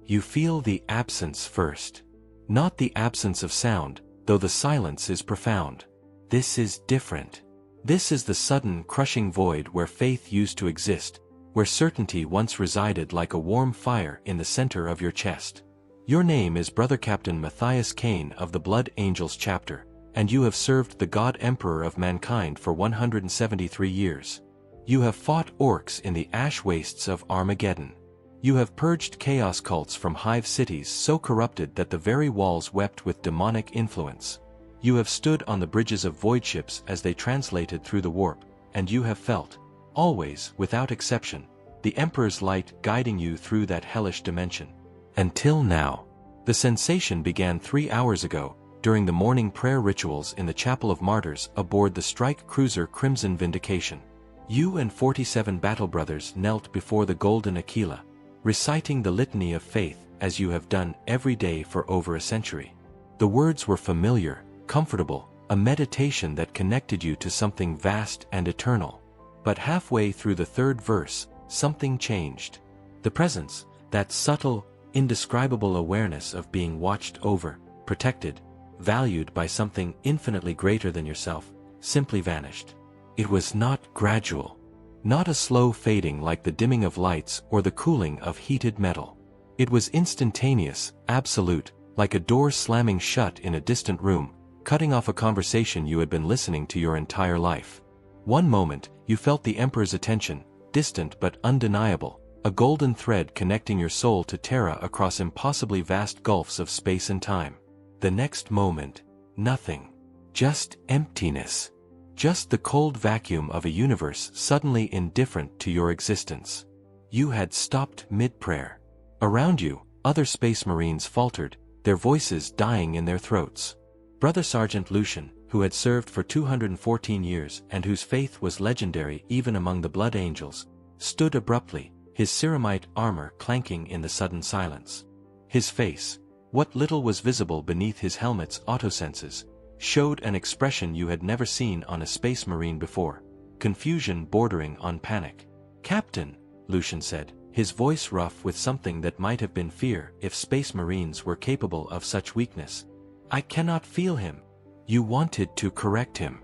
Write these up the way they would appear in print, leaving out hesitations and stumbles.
You feel the absence first. Not the absence of sound, though the silence is profound. This is different. This is the sudden, crushing void where faith used to exist, where certainty once resided like a warm fire in the center of your chest. Your name is Brother Captain Matthias Kane of the Blood Angels chapter, and you have served the God Emperor of mankind for 173 years. You have fought Orks in the ash wastes of Armageddon. You have purged chaos cults from Hive Cities so corrupted that the very walls wept with demonic influence. You have stood on the bridges of void ships as they translated through the warp, and you have felt, always, without exception, the Emperor's light guiding you through that hellish dimension. Until now. The sensation began 3 hours ago, during the morning prayer rituals in the Chapel of Martyrs aboard the strike cruiser Crimson Vindication. You and 47 battle brothers knelt before the Golden Aquila, reciting the litany of faith as you have done every day for over a century. The words were familiar, comfortable, a meditation that connected you to something vast and eternal. But halfway through the third verse, something changed. The presence, that subtle, indescribable awareness of being watched over, protected, valued by something infinitely greater than yourself, simply vanished. It was not gradual. Not a slow fading like the dimming of lights or the cooling of heated metal. It was instantaneous, absolute, like a door slamming shut in a distant room, cutting off a conversation you had been listening to your entire life. One moment, you felt the Emperor's attention, distant but undeniable, a golden thread connecting your soul to Terra across impossibly vast gulfs of space and time. The next moment, nothing. Just emptiness. Just the cold vacuum of a universe suddenly indifferent to your existence. You had stopped mid-prayer. Around you, other Space Marines faltered, their voices dying in their throats. Brother Sergeant Lucian, who had served for 214 years and whose faith was legendary even among the Blood Angels, stood abruptly, his ceramite armor clanking in the sudden silence. His face, what little was visible beneath his helmet's autosenses, showed an expression you had never seen on a Space Marine before, confusion bordering on panic. "Captain," Lucian said, his voice rough with something that might have been fear if Space Marines were capable of such weakness. "I cannot feel him." You wanted to correct him.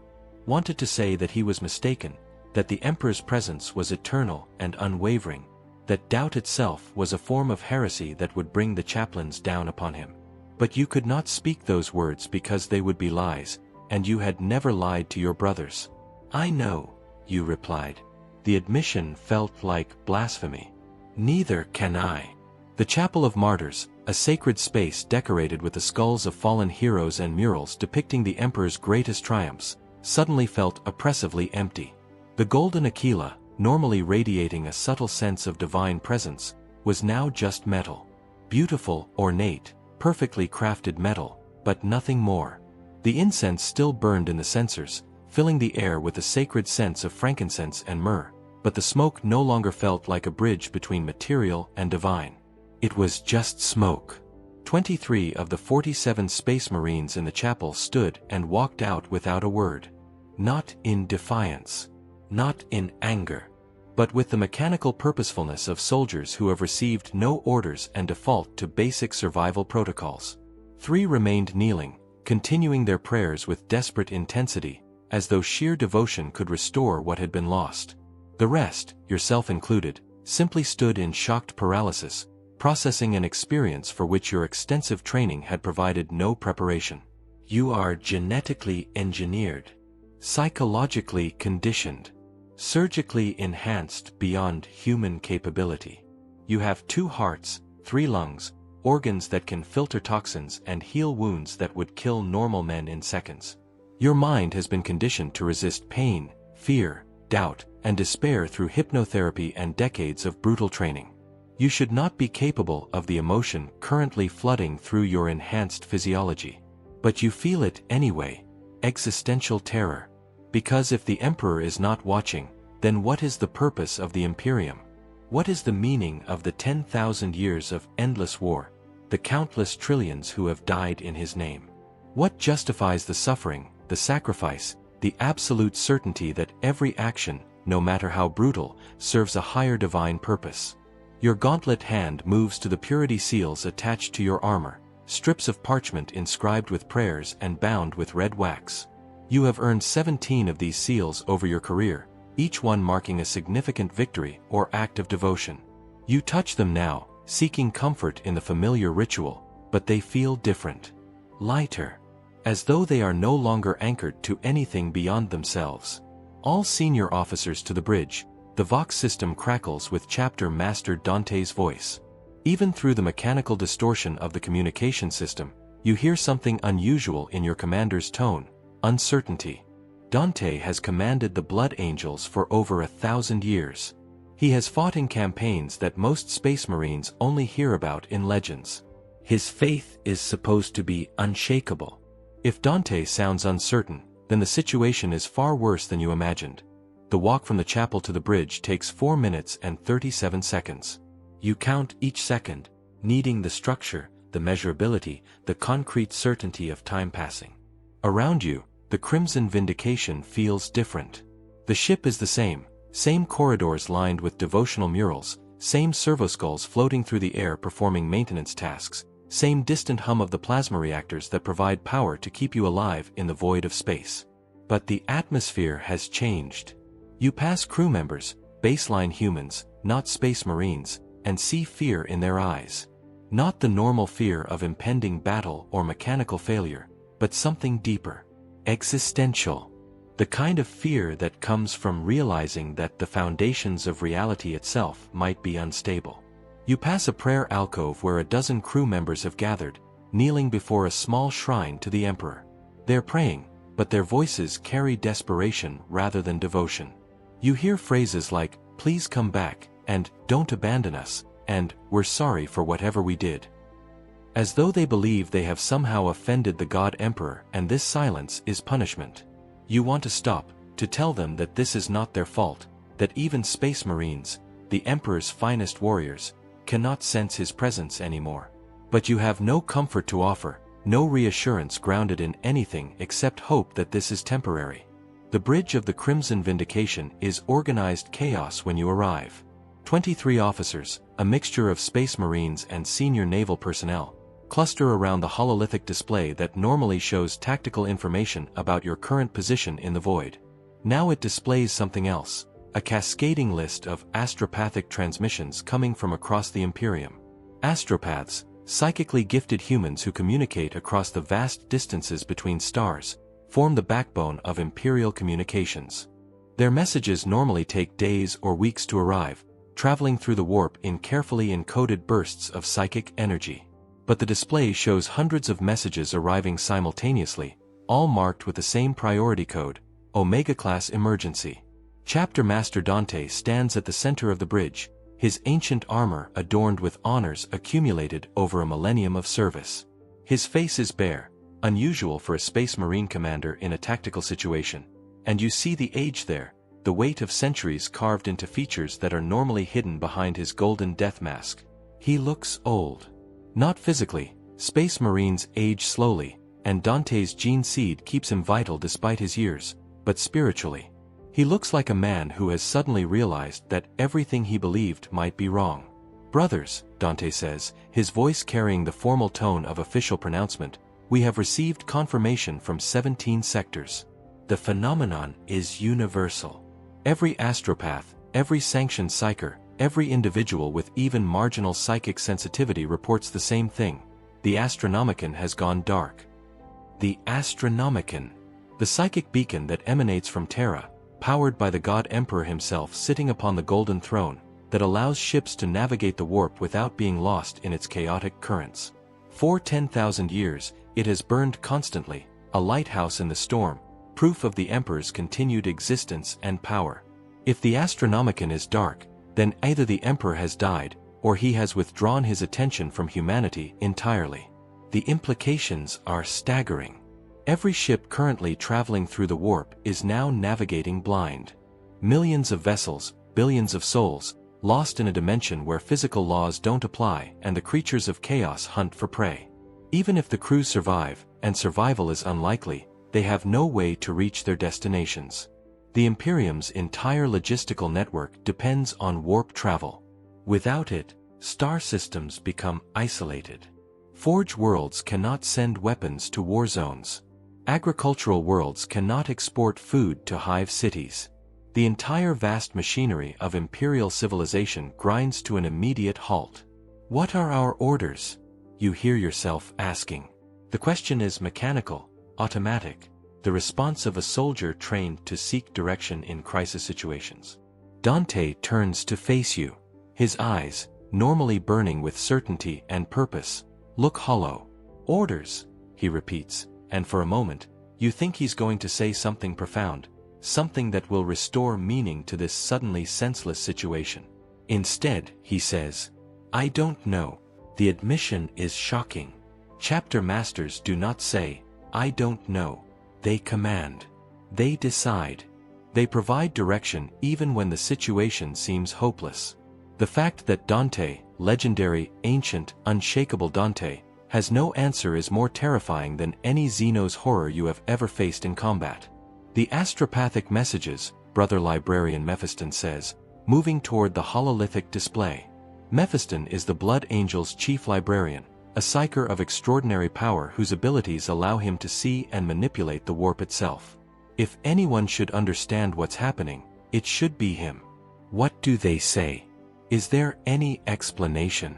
Wanted to say that he was mistaken, that the Emperor's presence was eternal and unwavering, that doubt itself was a form of heresy that would bring the chaplains down upon him. But you could not speak those words because they would be lies, and you had never lied to your brothers. "I know," you replied. The admission felt like blasphemy. "Neither can I." The Chapel of Martyrs, a sacred space decorated with the skulls of fallen heroes and murals depicting the Emperor's greatest triumphs, suddenly felt oppressively empty. The Golden Aquila, normally radiating a subtle sense of divine presence, was now just metal. Beautiful, ornate, perfectly crafted metal, but nothing more. The incense still burned in the censers, filling the air with a sacred sense of frankincense and myrrh, but the smoke no longer felt like a bridge between material and divine. It was just smoke. 23 of the 47 Space Marines in the chapel stood and walked out without a word. Not in defiance. Not in anger. But with the mechanical purposefulness of soldiers who have received no orders and default to basic survival protocols. 3 remained kneeling, continuing their prayers with desperate intensity, as though sheer devotion could restore what had been lost. The rest, yourself included, simply stood in shocked paralysis, processing an experience for which your extensive training had provided no preparation. You are genetically engineered, psychologically conditioned, surgically enhanced beyond human capability. You have 2 hearts, 3 lungs, organs that can filter toxins and heal wounds that would kill normal men in seconds. Your mind has been conditioned to resist pain, fear, doubt, and despair through hypnotherapy and decades of brutal training. You should not be capable of the emotion currently flooding through your enhanced physiology. But you feel it anyway. Existential terror. Because if the Emperor is not watching, then what is the purpose of the Imperium? What is the meaning of the 10,000 years of endless war, the countless trillions who have died in his name? What justifies the suffering, the sacrifice, the absolute certainty that every action, no matter how brutal, serves a higher divine purpose? Your gauntlet hand moves to the purity seals attached to your armor, strips of parchment inscribed with prayers and bound with red wax. You have earned 17 of these seals over your career, each one marking a significant victory or act of devotion. You touch them now, seeking comfort in the familiar ritual, but they feel different. Lighter. As though they are no longer anchored to anything beyond themselves. All senior officers to the bridge. The Vox system crackles with Chapter Master Dante's voice. Even through the mechanical distortion of the communication system, you hear something unusual in your commander's tone: uncertainty. Dante has commanded the Blood Angels for over 1,000 years. He has fought in campaigns that most Space Marines only hear about in legends. His faith is supposed to be unshakable. If Dante sounds uncertain, then the situation is far worse than you imagined. The walk from the chapel to the bridge takes 4 minutes and 37 seconds. You count each second, needing the structure, the measurability, the concrete certainty of time passing. Around you, the Crimson Vindication feels different. The ship is the same corridors lined with devotional murals, same servoskulls floating through the air performing maintenance tasks, same distant hum of the plasma reactors that provide power to keep you alive in the void of space. But the atmosphere has changed. You pass crew members, baseline humans, not Space Marines, and see fear in their eyes. Not the normal fear of impending battle or mechanical failure, but something deeper. Existential. The kind of fear that comes from realizing that the foundations of reality itself might be unstable. You pass a prayer alcove where a dozen crew members have gathered, kneeling before a small shrine to the Emperor. They're praying, but their voices carry desperation rather than devotion. You hear phrases like, "Please come back," and "Don't abandon us," and "We're sorry for whatever we did." As though they believe they have somehow offended the God Emperor and this silence is punishment. You want to stop, to tell them that this is not their fault, that even Space Marines, the Emperor's finest warriors, cannot sense his presence anymore. But you have no comfort to offer, no reassurance grounded in anything except hope that this is temporary. The bridge of the Crimson Vindication is organized chaos when you arrive. 23 officers, a mixture of Space Marines and senior naval personnel, cluster around the hololithic display that normally shows tactical information about your current position in the void. Now it displays something else, a cascading list of astropathic transmissions coming from across the Imperium. Astropaths, psychically gifted humans who communicate across the vast distances between stars, form the backbone of Imperial communications. Their messages normally take days or weeks to arrive, traveling through the warp in carefully encoded bursts of psychic energy. But the display shows hundreds of messages arriving simultaneously, all marked with the same priority code, Omega-class emergency. Chapter Master Dante stands at the center of the bridge, his ancient armor adorned with honors accumulated over a millennium of service. His face is bare, unusual for a Space Marine commander in a tactical situation, and you see the age there, the weight of centuries carved into features that are normally hidden behind his golden death mask. He looks old. Not physically, Space Marines age slowly, and Dante's gene seed keeps him vital despite his years, but spiritually. He looks like a man who has suddenly realized that everything he believed might be wrong. "Brothers," Dante says, his voice carrying the formal tone of official pronouncement, "we have received confirmation from 17 sectors. The phenomenon is universal. Every astropath, every sanctioned psyker, every individual with even marginal psychic sensitivity reports the same thing. The Astronomicon has gone dark." The Astronomicon. The psychic beacon that emanates from Terra, powered by the God Emperor himself sitting upon the golden throne, that allows ships to navigate the warp without being lost in its chaotic currents. For 10,000 years, it has burned constantly, a lighthouse in the storm, proof of the Emperor's continued existence and power. If the Astronomicon is dark, then either the Emperor has died, or he has withdrawn his attention from humanity entirely. The implications are staggering. Every ship currently traveling through the warp is now navigating blind. Millions of vessels, billions of souls, lost in a dimension where physical laws don't apply and the creatures of chaos hunt for prey. Even if the crews survive, and survival is unlikely, they have no way to reach their destinations. The Imperium's entire logistical network depends on warp travel. Without it, star systems become isolated. Forge worlds cannot send weapons to war zones. Agricultural worlds cannot export food to hive cities. The entire vast machinery of imperial civilization grinds to an immediate halt. What are our orders? You hear yourself asking. The question is mechanical, automatic, the response of a soldier trained to seek direction in crisis situations. Dante turns to face you. His eyes, normally burning with certainty and purpose, look hollow. Orders, he repeats, and for a moment, you think he's going to say something profound, something that will restore meaning to this suddenly senseless situation. Instead, he says, I don't know. The admission is shocking. Chapter masters do not say, I don't know. They command. They decide. They provide direction even when the situation seems hopeless. The fact that Dante, legendary, ancient, unshakable Dante, has no answer is more terrifying than any xenos horror you have ever faced in combat. The astropathic messages, Brother Librarian Mephiston says, moving toward the hololithic display. Mephiston is the Blood Angel's chief librarian, a psyker of extraordinary power whose abilities allow him to see and manipulate the warp itself. If anyone should understand what's happening, it should be him. What do they say? Is there any explanation?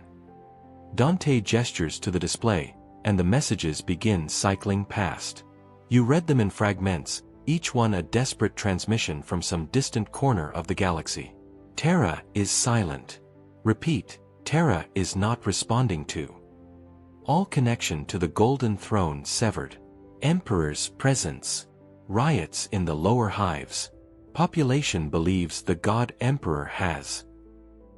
Dante gestures to the display, and the messages begin cycling past. You read them in fragments, each one a desperate transmission from some distant corner of the galaxy. Terra is silent. Repeat, Terra is not responding to. All connection to the Golden Throne severed. Emperor's presence. Riots in the lower hives. Population believes the God Emperor has.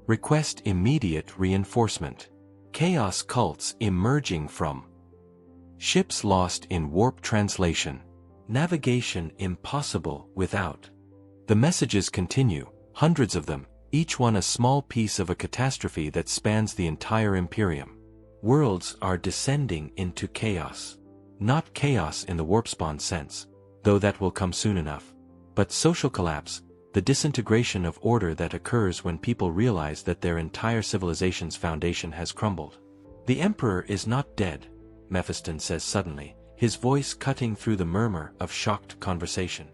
Request immediate reinforcement. Chaos cults emerging from. Ships lost in warp translation. Navigation impossible without. The messages continue, hundreds of them, each one a small piece of a catastrophe that spans the entire Imperium. Worlds are descending into chaos. Not chaos in the warpspawn sense, though that will come soon enough, but social collapse, the disintegration of order that occurs when people realize that their entire civilization's foundation has crumbled. The Emperor is not dead, Mephiston says suddenly, his voice cutting through the murmur of shocked conversation.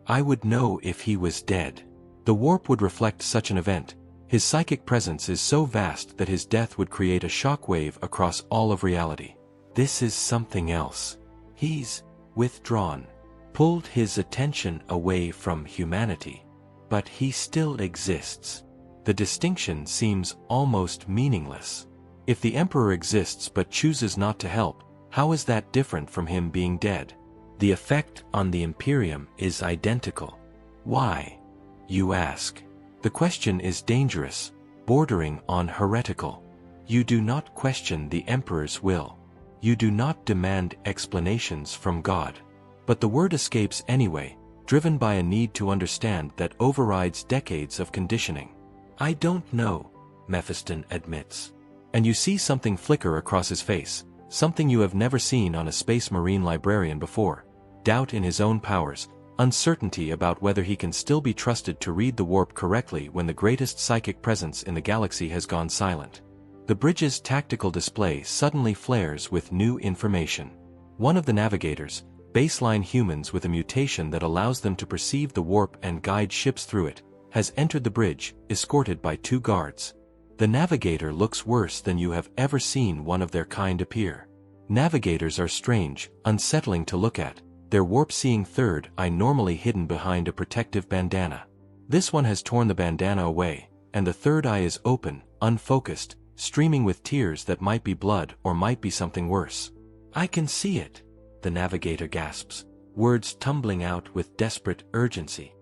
I would know if he was dead. The warp would reflect such an event. His psychic presence is so vast that his death would create a shockwave across all of reality. This is something else. He's withdrawn, pulled his attention away from humanity. But he still exists. The distinction seems almost meaningless. If the Emperor exists but chooses not to help, how is that different from him being dead? The effect on the Imperium is identical. Why? You ask. The question is dangerous, bordering on heretical. You do not question the Emperor's will. You do not demand explanations from God. But the word escapes anyway, driven by a need to understand that overrides decades of conditioning. I don't know, Mephiston admits. And you see something flicker across his face, something you have never seen on a Space Marine librarian before. Doubt in his own powers, uncertainty about whether he can still be trusted to read the warp correctly when the greatest psychic presence in the galaxy has gone silent. The bridge's tactical display suddenly flares with new information. One of the navigators, baseline humans with a mutation that allows them to perceive the warp and guide ships through it, has entered the bridge, escorted by 2 guards. The navigator looks worse than you have ever seen one of their kind appear. Navigators are strange, unsettling to look at, their warp-seeing third eye normally hidden behind a protective bandana. This one has torn the bandana away, and the third eye is open, unfocused, streaming with tears that might be blood or might be something worse. I can see it, the navigator gasps, words tumbling out with desperate urgency.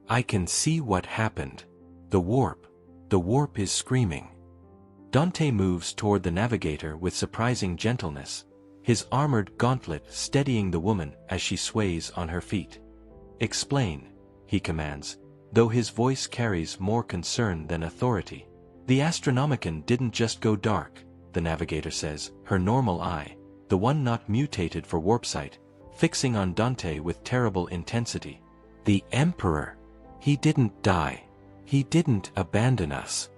I can see what happened. The warp is screaming. Dante moves toward the navigator with surprising gentleness, his armored gauntlet steadying the woman as she sways on her feet. Explain, he commands, though his voice carries more concern than authority. The Astronomicon didn't just go dark, the navigator says, her normal eye, the one not mutated for warpsight, fixing on Dante with terrible intensity. The Emperor. He didn't die. He didn't abandon us.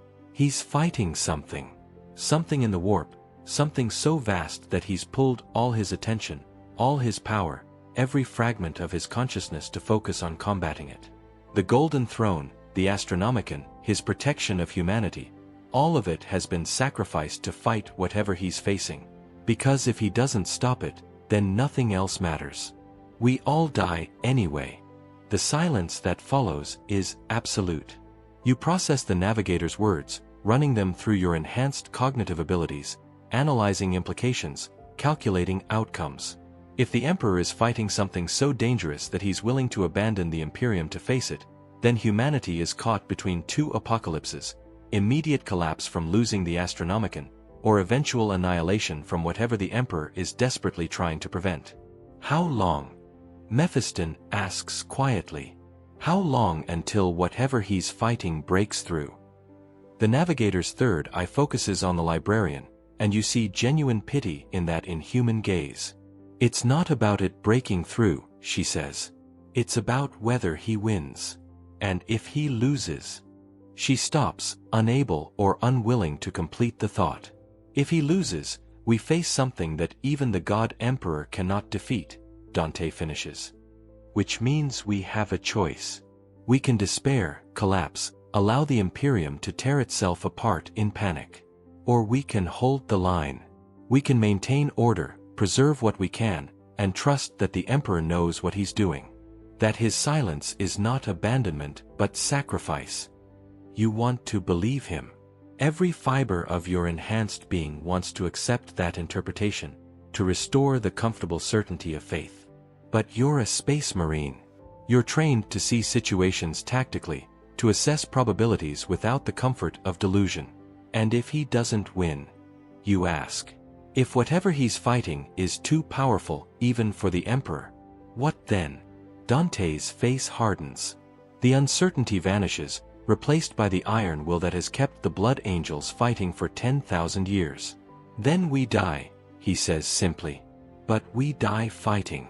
He's fighting something. Something in the warp, something so vast that he's pulled all his attention, all his power, every fragment of his consciousness to focus on combating it. The Golden Throne, the Astronomicon, his protection of humanity, all of it has been sacrificed to fight whatever he's facing. Because if he doesn't stop it, then nothing else matters. We all die anyway. The silence that follows is absolute. You process the navigator's words, running them through your enhanced cognitive abilities, analyzing implications, calculating outcomes. If the Emperor is fighting something so dangerous that he's willing to abandon the Imperium to face it, then humanity is caught between two apocalypses: immediate collapse from losing the Astronomicon, or eventual annihilation from whatever the Emperor is desperately trying to prevent. How long? Mephiston asks quietly. How long until whatever he's fighting breaks through? The navigator's third eye focuses on the librarian, and you see genuine pity in that inhuman gaze. It's not about it breaking through, she says. It's about whether he wins. And if he loses. She stops, unable or unwilling to complete the thought. If he loses, we face something that even the God Emperor cannot defeat, Dante finishes. Which means we have a choice. We can despair, collapse, allow the Imperium to tear itself apart in panic. Or we can hold the line. We can maintain order, preserve what we can, and trust that the Emperor knows what he's doing. That his silence is not abandonment but sacrifice. You want to believe him. Every fiber of your enhanced being wants to accept that interpretation, to restore the comfortable certainty of faith. But you're a space marine. You're trained to see situations tactically, to assess probabilities without the comfort of delusion. And if he doesn't win? You ask. If whatever he's fighting is too powerful, even for the Emperor, what then? Dante's face hardens. The uncertainty vanishes, replaced by the iron will that has kept the Blood Angels fighting for 10,000 years. Then we die, he says simply. But we die fighting.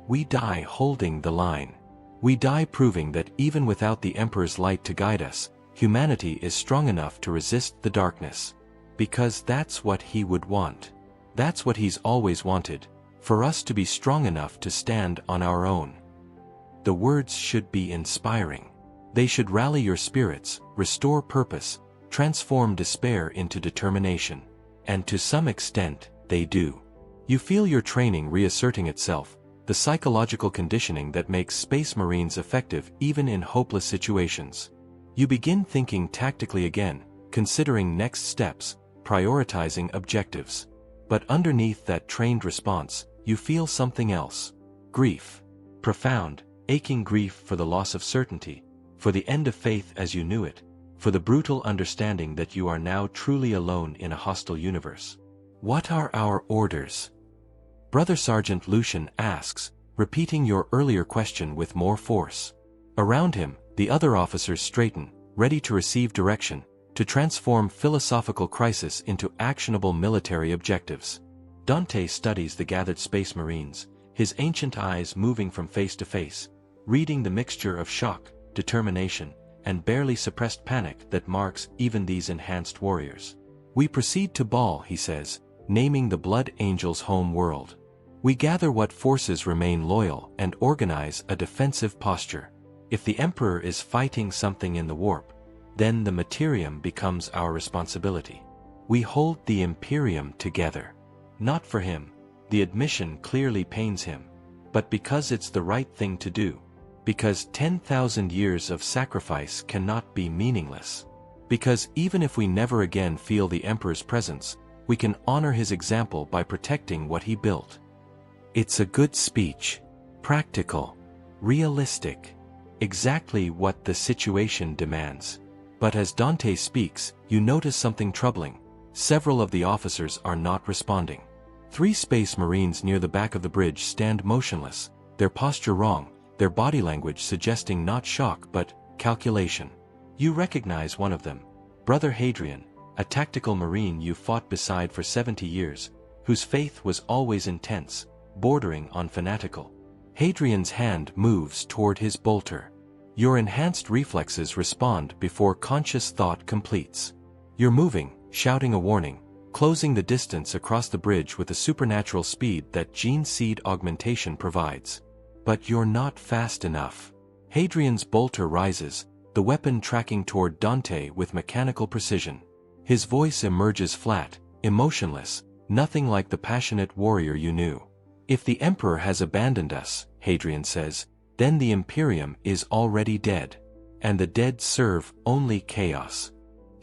We die holding the line. We die proving that even without the Emperor's light to guide us, humanity is strong enough to resist the darkness. Because that's what he would want. That's what he's always wanted, for us to be strong enough to stand on our own. The words should be inspiring. They should rally your spirits, restore purpose, transform despair into determination. And to some extent, they do. You feel your training reasserting itself, the psychological conditioning that makes Space Marines effective even in hopeless situations. You begin thinking tactically again, considering next steps, prioritizing objectives. But underneath that trained response, you feel something else. Grief. Profound, aching grief for the loss of certainty, for the end of faith as you knew it, for the brutal understanding that you are now truly alone in a hostile universe. What are our orders? Brother Sergeant Lucian asks, repeating your earlier question with more force. Around him, the other officers straighten, ready to receive direction, to transform philosophical crisis into actionable military objectives. Dante studies the gathered Space Marines, his ancient eyes moving from face to face, reading the mixture of shock, determination, and barely suppressed panic that marks even these enhanced warriors. We proceed to Baal, he says, naming the Blood Angels' home world. We gather what forces remain loyal and organize a defensive posture. If the Emperor is fighting something in the warp, then the Materium becomes our responsibility. We hold the Imperium together. Not for him, the admission clearly pains him, but because it's the right thing to do. Because 10,000 years of sacrifice cannot be meaningless. Because even if we never again feel the Emperor's presence, we can honor his example by protecting what he built. It's a good speech. Practical. Realistic. Exactly what the situation demands. But as Dante speaks, you notice something troubling. Several of the officers are not responding. 3 Space Marines near the back of the bridge stand motionless, their posture wrong, their body language suggesting not shock but calculation. You recognize one of them, Brother Hadrian, a tactical Marine you fought beside for 70 years, whose faith was always intense, bordering on fanatical. Hadrian's hand moves toward his bolter. Your enhanced reflexes respond before conscious thought completes. You're moving, shouting a warning, closing the distance across the bridge with the supernatural speed that gene seed augmentation provides. But you're not fast enough. Hadrian's bolter rises, the weapon tracking toward Dante with mechanical precision. His voice emerges flat, emotionless, nothing like the passionate warrior you knew. If the Emperor has abandoned us, Hadrian says, then the Imperium is already dead. And the dead serve only chaos.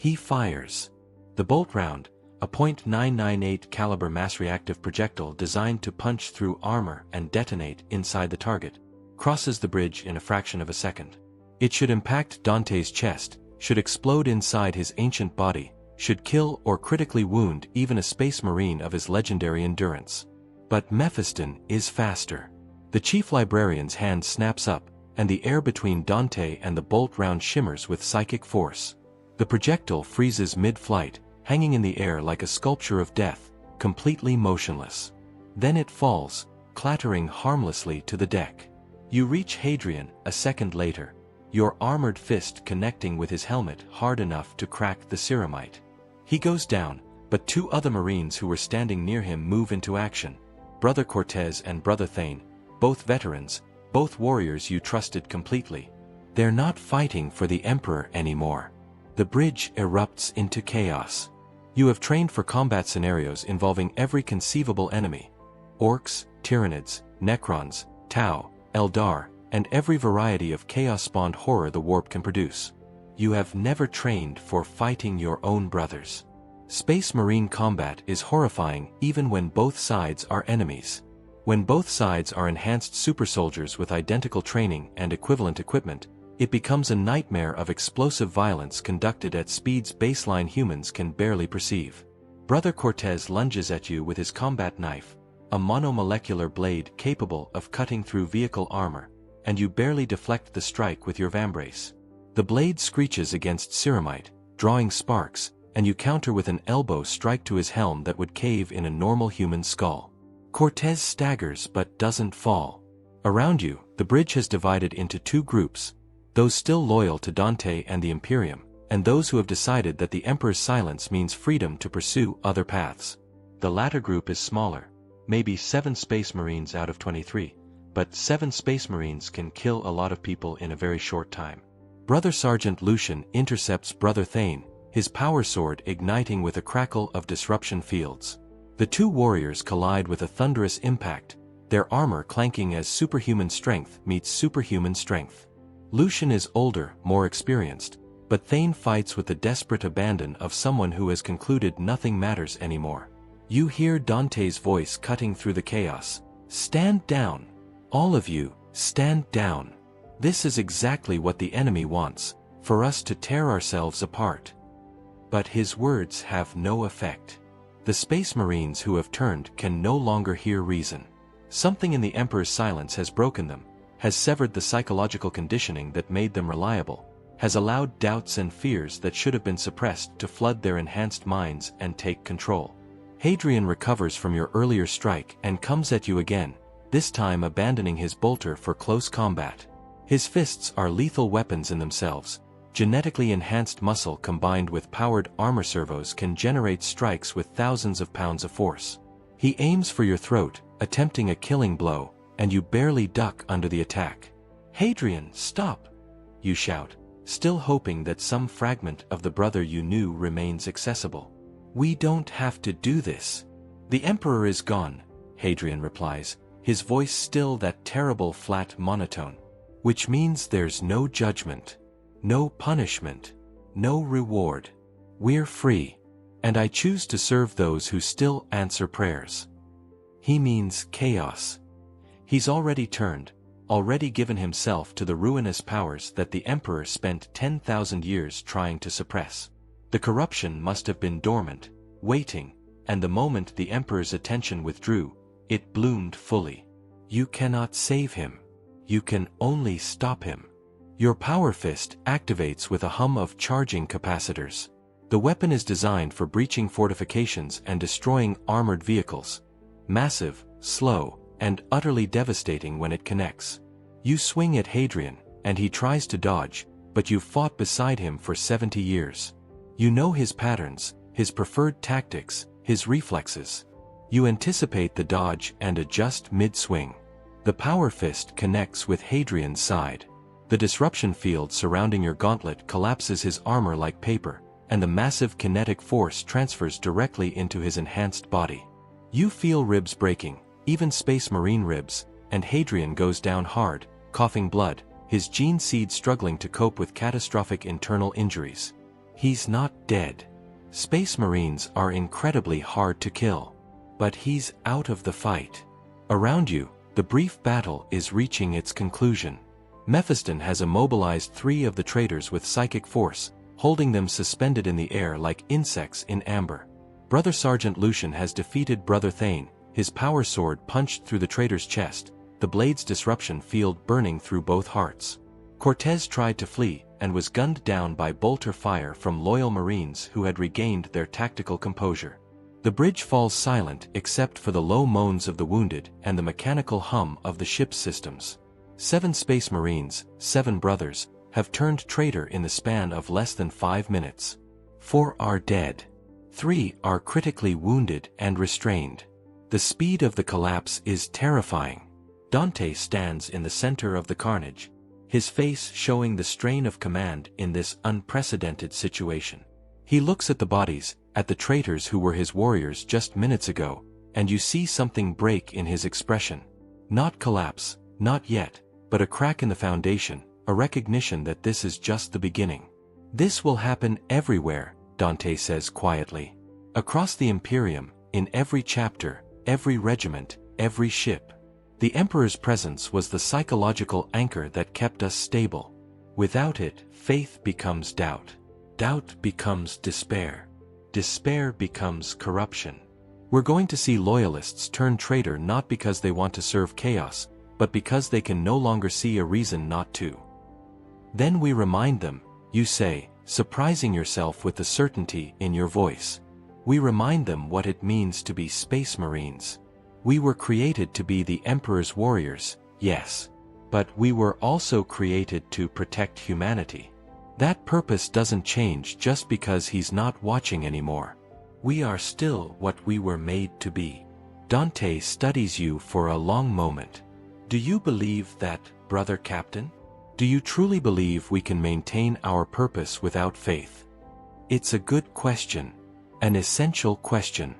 He fires. The bolt round, a .998 caliber mass-reactive projectile designed to punch through armor and detonate inside the target, crosses the bridge in a fraction of a second. It should impact Dante's chest, should explode inside his ancient body, should kill or critically wound even a space marine of his legendary endurance. But Mephiston is faster. The chief librarian's hand snaps up, and the air between Dante and the bolt round shimmers with psychic force. The projectile freezes mid-flight, hanging in the air like a sculpture of death, completely motionless. Then it falls, clattering harmlessly to the deck. You reach Hadrian a second later, your armored fist connecting with his helmet hard enough to crack the ceramite. He goes down, but two other Marines who were standing near him move into action. Brother Cortez and Brother Thane, both veterans, both warriors you trusted completely. They're not fighting for the Emperor anymore. The bridge erupts into chaos. You have trained for combat scenarios involving every conceivable enemy. Orks, Tyranids, Necrons, Tau, Eldar, and every variety of chaos-spawned horror the warp can produce. You have never trained for fighting your own brothers. Space Marine combat is horrifying even when both sides are enemies. When both sides are enhanced super soldiers with identical training and equivalent equipment, it becomes a nightmare of explosive violence conducted at speeds baseline humans can barely perceive. Brother Cortez lunges at you with his combat knife, a monomolecular blade capable of cutting through vehicle armor, and you barely deflect the strike with your vambrace. The blade screeches against ceramite, drawing sparks, and you counter with an elbow strike to his helm that would cave in a normal human skull. Cortez staggers but doesn't fall. Around you, the bridge has divided into two groups, those still loyal to Dante and the Imperium, and those who have decided that the Emperor's silence means freedom to pursue other paths. The latter group is smaller, maybe 7 Space Marines out of 23, but 7 Space Marines can kill a lot of people in a very short time. Brother Sergeant Lucian intercepts Brother Thane, his power sword igniting with a crackle of disruption fields. The two warriors collide with a thunderous impact, their armor clanking as superhuman strength meets superhuman strength. Lucian is older, more experienced, but Thane fights with the desperate abandon of someone who has concluded nothing matters anymore. You hear Dante's voice cutting through the chaos. Stand down. All of you, stand down. This is exactly what the enemy wants, for us to tear ourselves apart. But his words have no effect. The Space Marines who have turned can no longer hear reason. Something in the Emperor's silence has broken them, has severed the psychological conditioning that made them reliable, has allowed doubts and fears that should have been suppressed to flood their enhanced minds and take control. Hadrian recovers from your earlier strike and comes at you again, this time abandoning his bolter for close combat. His fists are lethal weapons in themselves. Genetically enhanced muscle combined with powered armor servos can generate strikes with thousands of pounds of force. He aims for your throat, attempting a killing blow, and you barely duck under the attack. Hadrian, stop! You shout, still hoping that some fragment of the brother you knew remains accessible. We don't have to do this. The Emperor is gone, Hadrian replies, his voice still that terrible flat monotone. Which means there's no judgment, no punishment, no reward. We're free, and I choose to serve those who still answer prayers. He means chaos. He's already turned, already given himself to the ruinous powers that the Emperor spent 10,000 years trying to suppress. The corruption must have been dormant, waiting, and the moment the Emperor's attention withdrew, it bloomed fully. You cannot save him. You can only stop him. Your power fist activates with a hum of charging capacitors. The weapon is designed for breaching fortifications and destroying armored vehicles. Massive, slow, and utterly devastating when it connects. You swing at Hadrian, and he tries to dodge, but you've fought beside him for 70 years. You know his patterns, his preferred tactics, his reflexes. You anticipate the dodge and adjust mid-swing. The power fist connects with Hadrian's side. The disruption field surrounding your gauntlet collapses his armor like paper, and the massive kinetic force transfers directly into his enhanced body. You feel ribs breaking, even Space Marine ribs, and Hadrian goes down hard, coughing blood, his gene seed struggling to cope with catastrophic internal injuries. He's not dead. Space Marines are incredibly hard to kill. But he's out of the fight. Around you, the brief battle is reaching its conclusion. Mephiston has immobilized 3 of the traitors with psychic force, holding them suspended in the air like insects in amber. Brother Sergeant Lucian has defeated Brother Thane, his power sword punched through the traitor's chest, the blade's disruption field burning through both hearts. Cortez tried to flee, and was gunned down by bolter fire from loyal Marines who had regained their tactical composure. The bridge falls silent except for the low moans of the wounded and the mechanical hum of the ship's systems. 7 Space Marines, 7 brothers, have turned traitor in the span of less than 5 minutes. 4 are dead. 3 are critically wounded and restrained. The speed of the collapse is terrifying. Dante stands in the center of the carnage, his face showing the strain of command in this unprecedented situation. He looks at the bodies, at the traitors who were his warriors just minutes ago, and you see something break in his expression. Not collapse, not yet, but a crack in the foundation, a recognition that this is just the beginning. This will happen everywhere, Dante says quietly. Across the Imperium, in every chapter, every regiment, every ship. The Emperor's presence was the psychological anchor that kept us stable. Without it, faith becomes doubt. Doubt becomes despair. Despair becomes corruption. We're going to see loyalists turn traitor not because they want to serve chaos, but because they can no longer see a reason not to. Then we remind them, you say, surprising yourself with the certainty in your voice. We remind them what it means to be Space Marines. We were created to be the Emperor's warriors, yes. But we were also created to protect humanity. That purpose doesn't change just because he's not watching anymore. We are still what we were made to be. Dante studies you for a long moment. Do you believe that, brother captain? Do you truly believe we can maintain our purpose without faith? It's a good question. An essential question.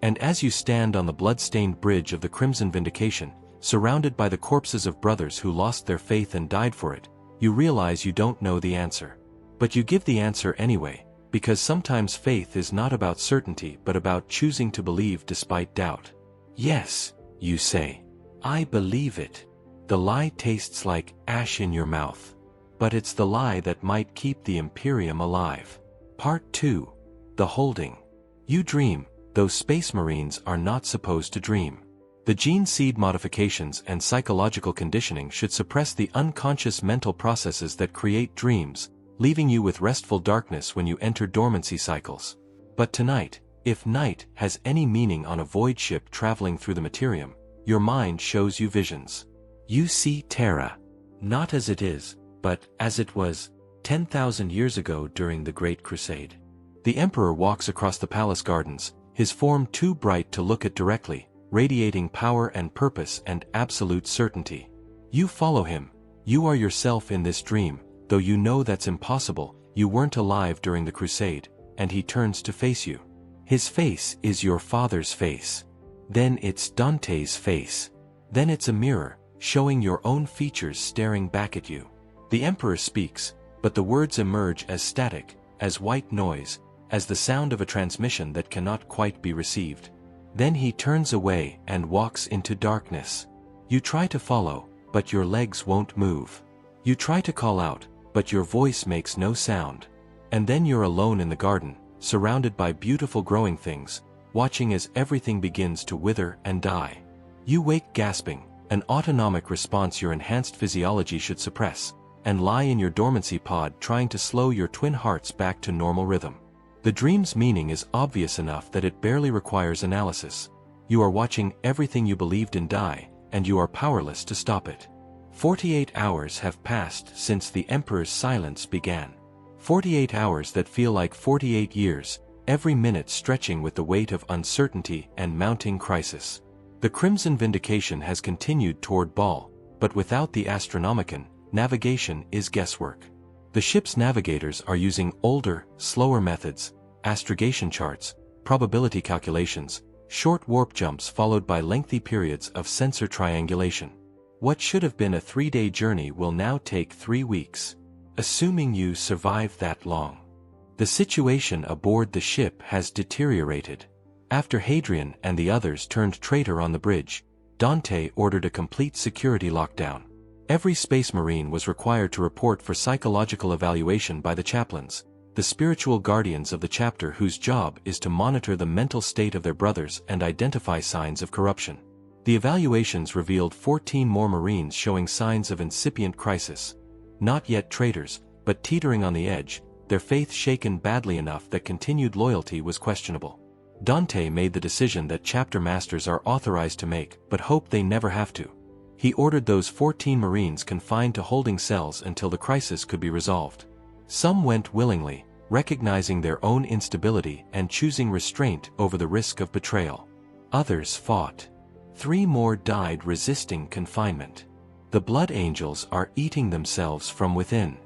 And as you stand on the blood-stained bridge of the Crimson Vindication, surrounded by the corpses of brothers who lost their faith and died for it, you realize you don't know the answer. But you give the answer anyway, because sometimes faith is not about certainty but about choosing to believe despite doubt. Yes, you say. I believe it. The lie tastes like ash in your mouth. But it's the lie that might keep the Imperium alive. Part 2. The Holding. You dream, though Space Marines are not supposed to dream. The gene seed modifications and psychological conditioning should suppress the unconscious mental processes that create dreams, leaving you with restful darkness when you enter dormancy cycles. But tonight, if night has any meaning on a void ship traveling through the Materium, your mind shows you visions. You see Terra, not as it is, but as it was, 10,000 years ago during the Great Crusade. The Emperor walks across the palace gardens, his form too bright to look at directly, radiating power and purpose and absolute certainty. You follow him. You are yourself in this dream, though you know that's impossible. You weren't alive during the crusade, and he turns to face you. His face is your father's face. Then it's Dante's face. Then it's a mirror, showing your own features staring back at you. The Emperor speaks, but the words emerge as static, as white noise, as the sound of a transmission that cannot quite be received. Then he turns away and walks into darkness. You try to follow, but your legs won't move. You try to call out, but your voice makes no sound. And then you're alone in the garden, surrounded by beautiful growing things, watching as everything begins to wither and die. You wake gasping, an autonomic response your enhanced physiology should suppress, and lie in your dormancy pod trying to slow your twin hearts back to normal rhythm. The dream's meaning is obvious enough that it barely requires analysis. You are watching everything you believed in die, and you are powerless to stop it. 48 hours have passed since the Emperor's silence began. 48 hours that feel like 48 years, every minute stretching with the weight of uncertainty and mounting crisis. The Crimson Vindication has continued toward Baal, but without the Astronomicon, navigation is guesswork. The ship's navigators are using older, slower methods, astrogation charts, probability calculations, short warp jumps followed by lengthy periods of sensor triangulation. What should have been a 3-day journey will now take 3 weeks. Assuming you survive that long. The situation aboard the ship has deteriorated. After Hadrian and the others turned traitor on the bridge, Dante ordered a complete security lockdown. Every Space Marine was required to report for psychological evaluation by the chaplains, the spiritual guardians of the chapter whose job is to monitor the mental state of their brothers and identify signs of corruption. The evaluations revealed 14 more Marines showing signs of incipient crisis. Not yet traitors, but teetering on the edge, their faith shaken badly enough that continued loyalty was questionable. Dante made the decision that chapter masters are authorized to make, but hoped they never have to. He ordered those 14 Marines confined to holding cells until the crisis could be resolved. Some went willingly, recognizing their own instability and choosing restraint over the risk of betrayal. Others fought. 3 more died resisting confinement. The Blood Angels are eating themselves from within.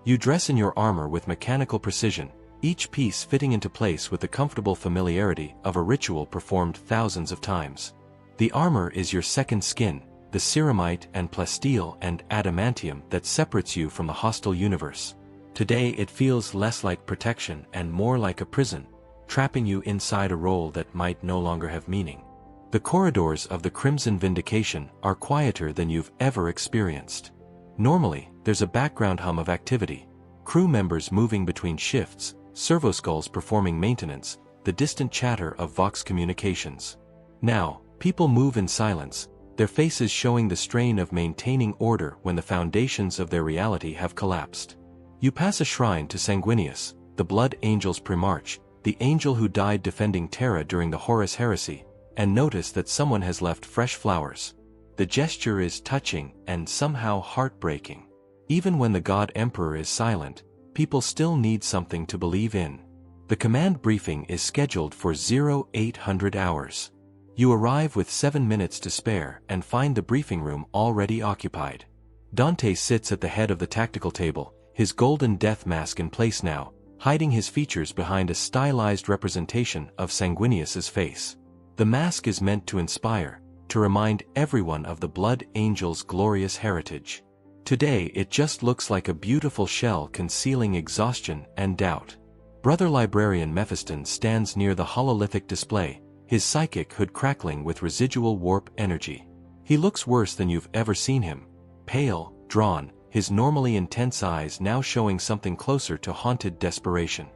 You dress in your armor with mechanical precision, each piece fitting into place with the comfortable familiarity of a ritual performed thousands of times. The armor is your second skin, the ceramite and plasteel and adamantium that separates you from the hostile universe. Today it feels less like protection and more like a prison, trapping you inside a role that might no longer have meaning. The corridors of the Crimson Vindication are quieter than you've ever experienced. Normally, there's a background hum of activity, crew members moving between shifts, servoskulls performing maintenance, the distant chatter of Vox communications. Now, people move in silence, their faces showing the strain of maintaining order when the foundations of their reality have collapsed. You pass a shrine to Sanguinius, the Blood Angel's Primarch, the angel who died defending Terra during the Horus Heresy, and notice that someone has left fresh flowers. The gesture is touching and somehow heartbreaking. Even when the God Emperor is silent, people still need something to believe in. The command briefing is scheduled for 0800 hours. You arrive with 7 minutes to spare and find the briefing room already occupied. Dante sits at the head of the tactical table, his golden death mask in place now, hiding his features behind a stylized representation of Sanguinius's face. The mask is meant to inspire, to remind everyone of the Blood Angel's glorious heritage. Today it just looks like a beautiful shell concealing exhaustion and doubt. Brother Librarian Mephiston stands near the hololithic display, his psychic hood crackling with residual warp energy. He looks worse than you've ever seen him. Pale, drawn, his normally intense eyes now showing something closer to haunted desperation.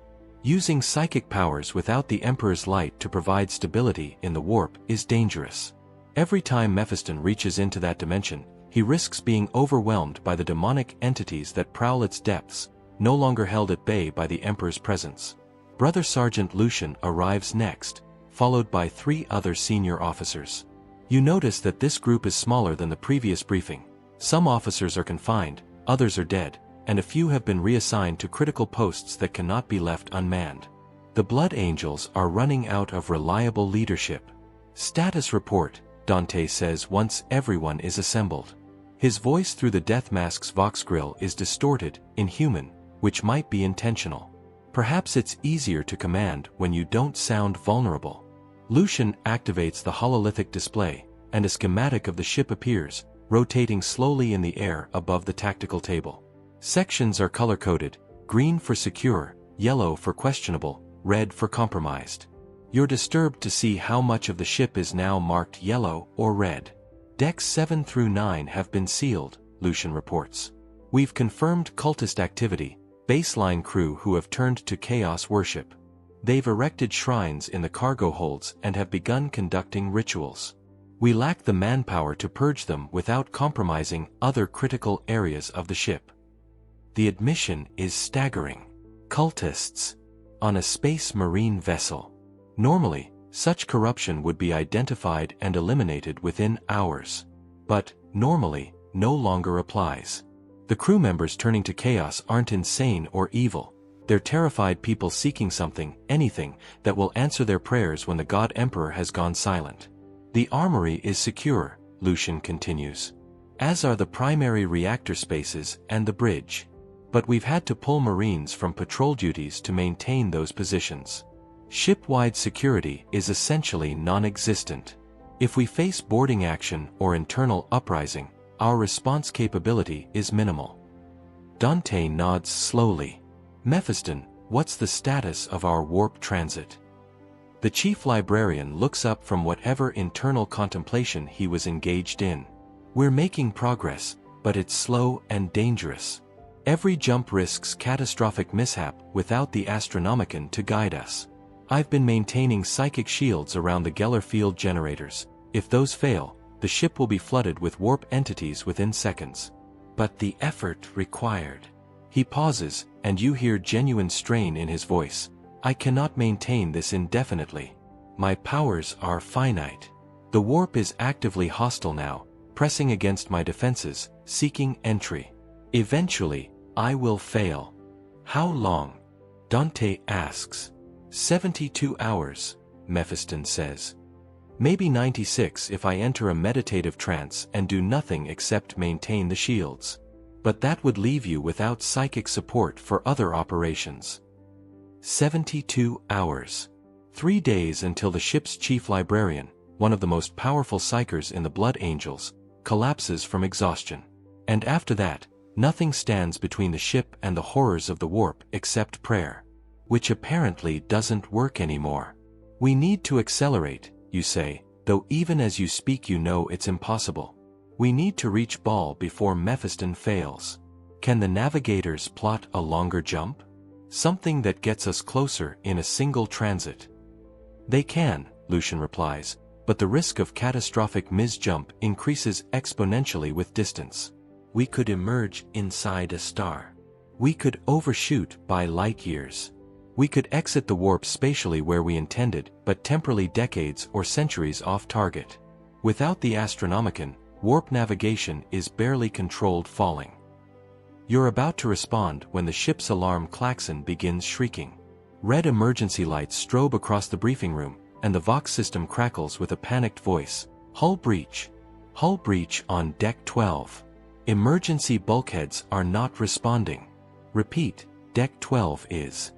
Using psychic powers without the Emperor's light to provide stability in the warp is dangerous. Every time Mephiston reaches into that dimension, he risks being overwhelmed by the demonic entities that prowl its depths, no longer held at bay by the Emperor's presence. Brother Sergeant Lucian arrives next, followed by 3 other senior officers. You notice that this group is smaller than the previous briefing. Some officers are confined, others are dead, and a few have been reassigned to critical posts that cannot be left unmanned. The Blood Angels are running out of reliable leadership. Status report, Dante says once everyone is assembled. His voice through the death mask's vox grill is distorted, inhuman, which might be intentional. Perhaps it's easier to command when you don't sound vulnerable. Lucian activates the hololithic display, and a schematic of the ship appears, rotating slowly in the air above the tactical table. Sections are color-coded, green for secure, yellow for questionable, red for compromised. You're disturbed to see how much of the ship is now marked yellow or red. Decks 7 through 9 have been sealed, Lucian reports. We've confirmed cultist activity, baseline crew who have turned to chaos worship. They've erected shrines in the cargo holds and have begun conducting rituals. We lack the manpower to purge them without compromising other critical areas of the ship. The admission is staggering. Cultists on a Space Marine vessel. Normally, such corruption would be identified and eliminated within hours. But, normally, no longer applies. The crew members turning to chaos aren't insane or evil. They're terrified people seeking something, anything, that will answer their prayers when the God Emperor has gone silent. The armory is secure, Lucian continues, as are the primary reactor spaces and the bridge. But we've had to pull Marines from patrol duties to maintain those positions. Ship-wide security is essentially non-existent. If we face boarding action or internal uprising, our response capability is minimal. Dante nods slowly. Mephiston, what's the status of our warp transit? The chief librarian looks up from whatever internal contemplation he was engaged in. We're making progress, but it's slow and dangerous. Every jump risks catastrophic mishap without the Astronomicon to guide us. I've been maintaining psychic shields around the Geller field generators. If those fail, the ship will be flooded with warp entities within seconds. But the effort required. He pauses, and you hear genuine strain in his voice. I cannot maintain this indefinitely. My powers are finite. The warp is actively hostile now, pressing against my defenses, seeking entry. Eventually, I will fail. How long? Dante asks. 72 hours, Mephiston says. Maybe 96 if I enter a meditative trance and do nothing except maintain the shields. But that would leave you without psychic support for other operations. 72 hours. 3 days until the ship's chief librarian, one of the most powerful psychers in the Blood Angels, collapses from exhaustion. And after that, nothing stands between the ship and the horrors of the warp except prayer. Which apparently doesn't work anymore. We need to accelerate, you say, though even as you speak you know it's impossible. We need to reach Baal before Mephiston fails. Can the navigators plot a longer jump? Something that gets us closer in a single transit. They can, Lucian replies, but the risk of catastrophic misjump increases exponentially with distance. We could emerge inside a star. We could overshoot by light years. We could exit the warp spatially where we intended, but temporally decades or centuries off target. Without the Astronomicon, warp navigation is barely controlled falling. You're about to respond when the ship's alarm klaxon begins shrieking. Red emergency lights strobe across the briefing room, and the Vox system crackles with a panicked voice. Hull breach. Hull breach on Deck 12. Emergency bulkheads are not responding. Repeat, Deck 12 is.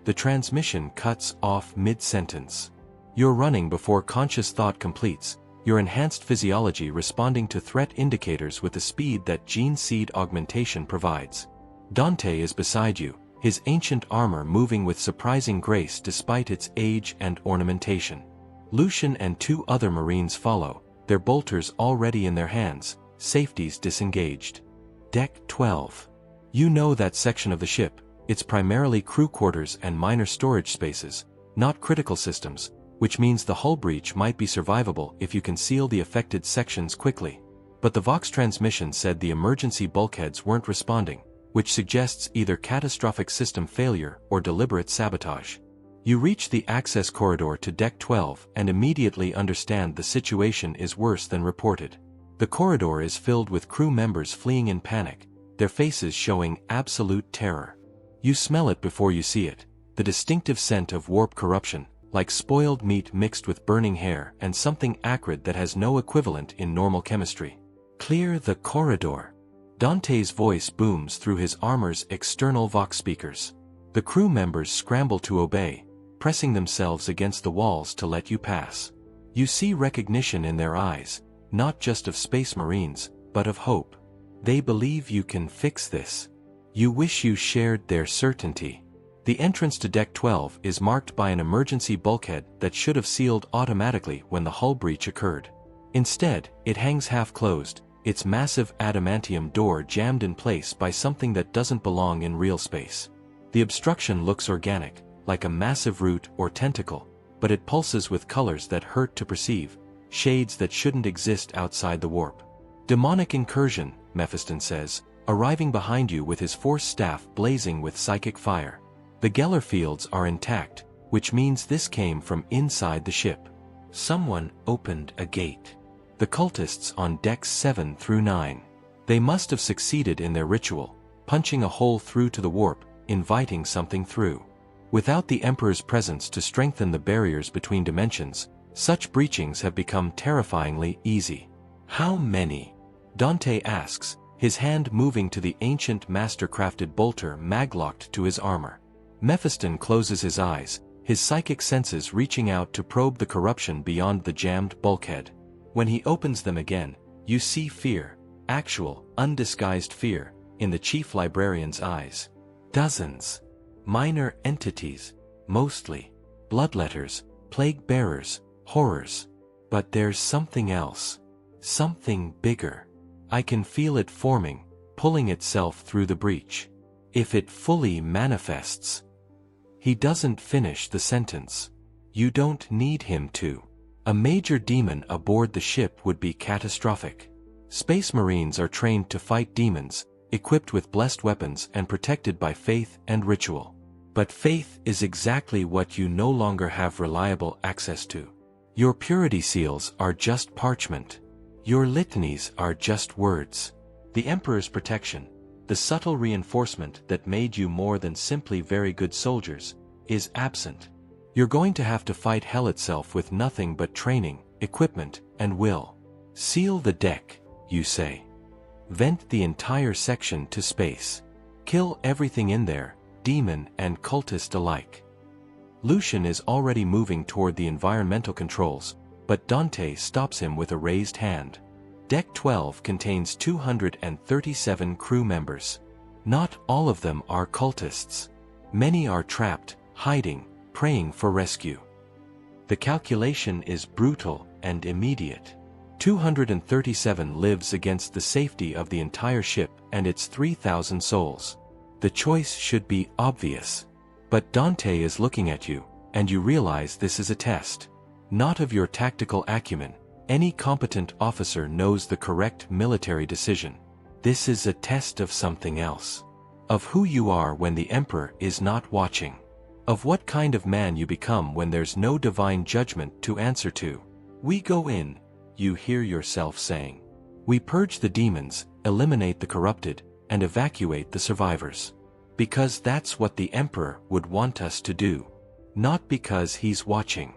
The transmission cuts off mid-sentence. You're running before conscious thought completes, your enhanced physiology responding to threat indicators with the speed that gene seed augmentation provides. Dante is beside you, his ancient armor moving with surprising grace despite its age and ornamentation. Lucian and 2 other Marines follow, their bolters already in their hands, safeties disengaged. Deck 12. You know that section of the ship. It's primarily crew quarters and minor storage spaces, not critical systems, which means the hull breach might be survivable if you can seal the affected sections quickly. But the Vox transmission said the emergency bulkheads weren't responding, which suggests either catastrophic system failure or deliberate sabotage. You reach the access corridor to Deck 12 and immediately understand the situation is worse than reported. The corridor is filled with crew members fleeing in panic, their faces showing absolute terror. You smell it before you see it, the distinctive scent of warp corruption, like spoiled meat mixed with burning hair and something acrid that has no equivalent in normal chemistry. Clear the corridor. Dante's voice booms through his armor's external Vox speakers. The crew members scramble to obey, pressing themselves against the walls to let you pass. You see recognition in their eyes, not just of Space Marines, but of hope. They believe you can fix this. You wish you shared their certainty. The entrance to Deck 12 is marked by an emergency bulkhead that should have sealed automatically when the hull breach occurred. Instead, it hangs half-closed, its massive adamantium door jammed in place by something that doesn't belong in real space. The obstruction looks organic, like a massive root or tentacle, but it pulses with colors that hurt to perceive, shades that shouldn't exist outside the warp. Demonic incursion, Mephiston says, arriving behind you with his force staff blazing with psychic fire. The Geller fields are intact, which means this came from inside the ship. Someone opened a gate. The cultists on decks 7 through 9. They must have succeeded in their ritual, punching a hole through to the warp, inviting something through. Without the Emperor's presence to strengthen the barriers between dimensions, such breachings have become terrifyingly easy. How many? Dante asks, his hand moving to the ancient master-crafted bolter maglocked to his armor. Mephiston closes his eyes, his psychic senses reaching out to probe the corruption beyond the jammed bulkhead. When he opens them again, you see fear, actual, undisguised fear, in the chief librarian's eyes. Dozens. Minor entities, mostly. Bloodletters, plague-bearers, horrors. But there's something else. Something bigger. I can feel it forming, pulling itself through the breach. If it fully manifests. He doesn't finish the sentence. You don't need him to. A major demon aboard the ship would be catastrophic. Space Marines are trained to fight demons, equipped with blessed weapons and protected by faith and ritual. But faith is exactly what you no longer have reliable access to. Your purity seals are just parchment. Your litanies are just words. The Emperor's protection, the subtle reinforcement that made you more than simply very good soldiers, is absent. You're going to have to fight hell itself with nothing but training, equipment, and will. Seal the deck, you say. Vent the entire section to space. Kill everything in there, demon and cultist alike. Lucian is already moving toward the environmental controls, but Dante stops him with a raised hand. Deck 12 contains 237 crew members. Not all of them are cultists. Many are trapped, hiding, praying for rescue. The calculation is brutal and immediate. 237 lives against the safety of the entire ship and its 3,000 souls. The choice should be obvious. But Dante is looking at you, and you realize this is a test. Not of your tactical acumen. Any competent officer knows the correct military decision. This is a test of something else. Of who you are when the Emperor is not watching. Of what kind of man you become when there's no divine judgment to answer to. We go in, you hear yourself saying. We purge the demons, eliminate the corrupted, and evacuate the survivors. Because that's what the Emperor would want us to do. Not because he's watching.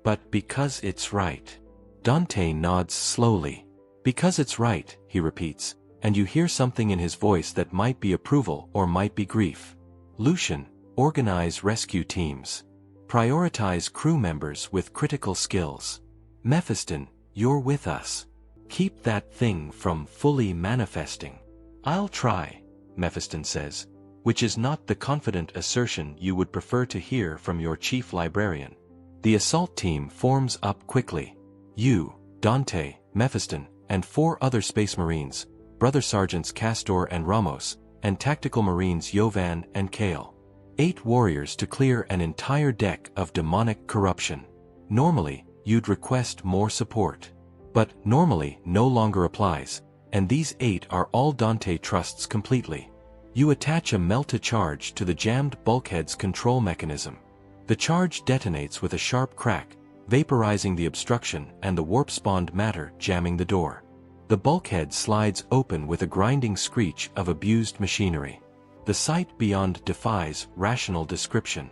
But because it's right. Dante nods slowly. Because it's right, he repeats, and you hear something in his voice that might be approval or might be grief. Lucian, organize rescue teams. Prioritize crew members with critical skills. Mephiston, you're with us. Keep that thing from fully manifesting. I'll try, Mephiston says, which is not the confident assertion you would prefer to hear from your chief librarian. The assault team forms up quickly. You, Dante, Mephiston, and 4 other Space Marines, Brother Sergeants Castor and Ramos, and Tactical Marines Jovan and Kale. 8 warriors to clear an entire deck of demonic corruption. Normally, you'd request more support. But normally no longer applies, and these 8 are all Dante trusts completely. You attach a melta charge to the jammed bulkhead's control mechanism. The charge detonates with a sharp crack, vaporizing the obstruction and the warp-spawned matter jamming the door. The bulkhead slides open with a grinding screech of abused machinery. The sight beyond defies rational description.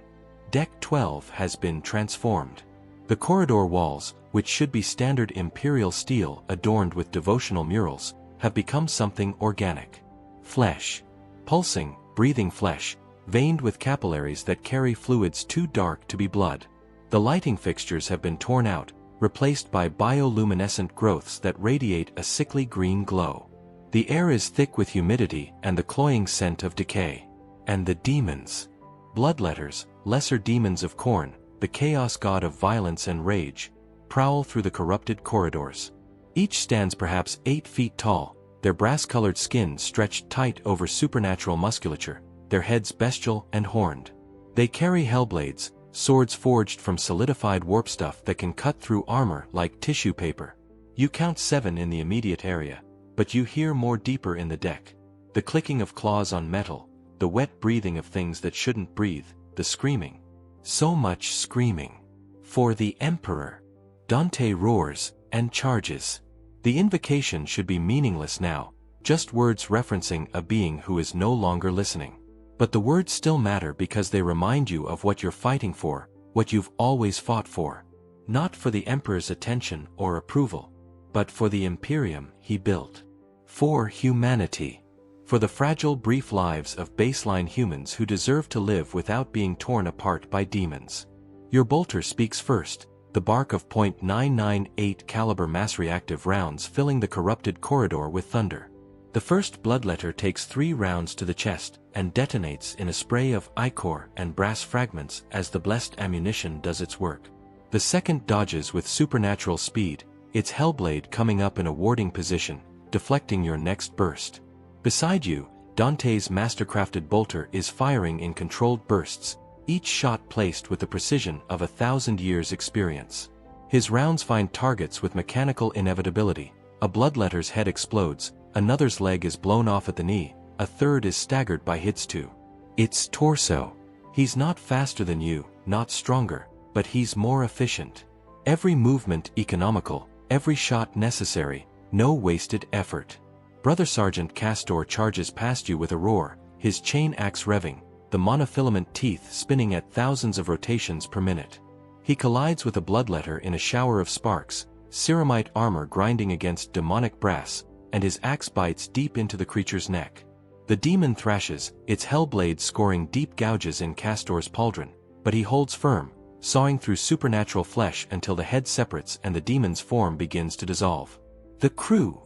Deck 12 has been transformed. The corridor walls, which should be standard Imperial steel adorned with devotional murals, have become something organic. Flesh. Pulsing, breathing flesh, veined with capillaries that carry fluids too dark to be blood. The lighting fixtures have been torn out, replaced by bioluminescent growths that radiate a sickly green glow. The air is thick with humidity and the cloying scent of decay. And the demons. Bloodletters, lesser demons of Khorne, the chaos god of violence and rage, prowl through the corrupted corridors. Each stands perhaps 8 feet tall, their brass-colored skin stretched tight over supernatural musculature, their heads bestial and horned. They carry hellblades, swords forged from solidified warp stuff that can cut through armor like tissue paper. You count 7 in the immediate area, but you hear more deeper in the deck. The clicking of claws on metal, the wet breathing of things that shouldn't breathe, the screaming. So much screaming. For the Emperor. Dante roars and charges. The invocation should be meaningless now, just words referencing a being who is no longer listening. But the words still matter because they remind you of what you're fighting for, what you've always fought for. Not for the Emperor's attention or approval, but for the Imperium he built. For humanity. For the fragile, brief lives of baseline humans who deserve to live without being torn apart by demons. Your bolter speaks first, the bark of .998 caliber mass-reactive rounds filling the corrupted corridor with thunder. The first bloodletter takes 3 rounds to the chest and detonates in a spray of ichor and brass fragments as the blessed ammunition does its work. The second dodges with supernatural speed, its hellblade coming up in a warding position, deflecting your next burst. Beside you, Dante's mastercrafted bolter is firing in controlled bursts, each shot placed with the precision of 1,000 years' experience. His rounds find targets with mechanical inevitability. A bloodletter's head explodes, another's leg is blown off at the knee, a third is staggered by hits to its torso. He's not faster than you, not stronger, but he's more efficient. Every movement economical, every shot necessary, no wasted effort. Brother Sergeant Castor charges past you with a roar, his chain axe revving, the monofilament teeth spinning at thousands of rotations per minute. He collides with a bloodletter in a shower of sparks, ceramite armor grinding against demonic brass, and his axe bites deep into the creature's neck. The demon thrashes, its hellblade scoring deep gouges in Castor's pauldron, but he holds firm, sawing through supernatural flesh until the head separates and the demon's form begins to dissolve. The crew.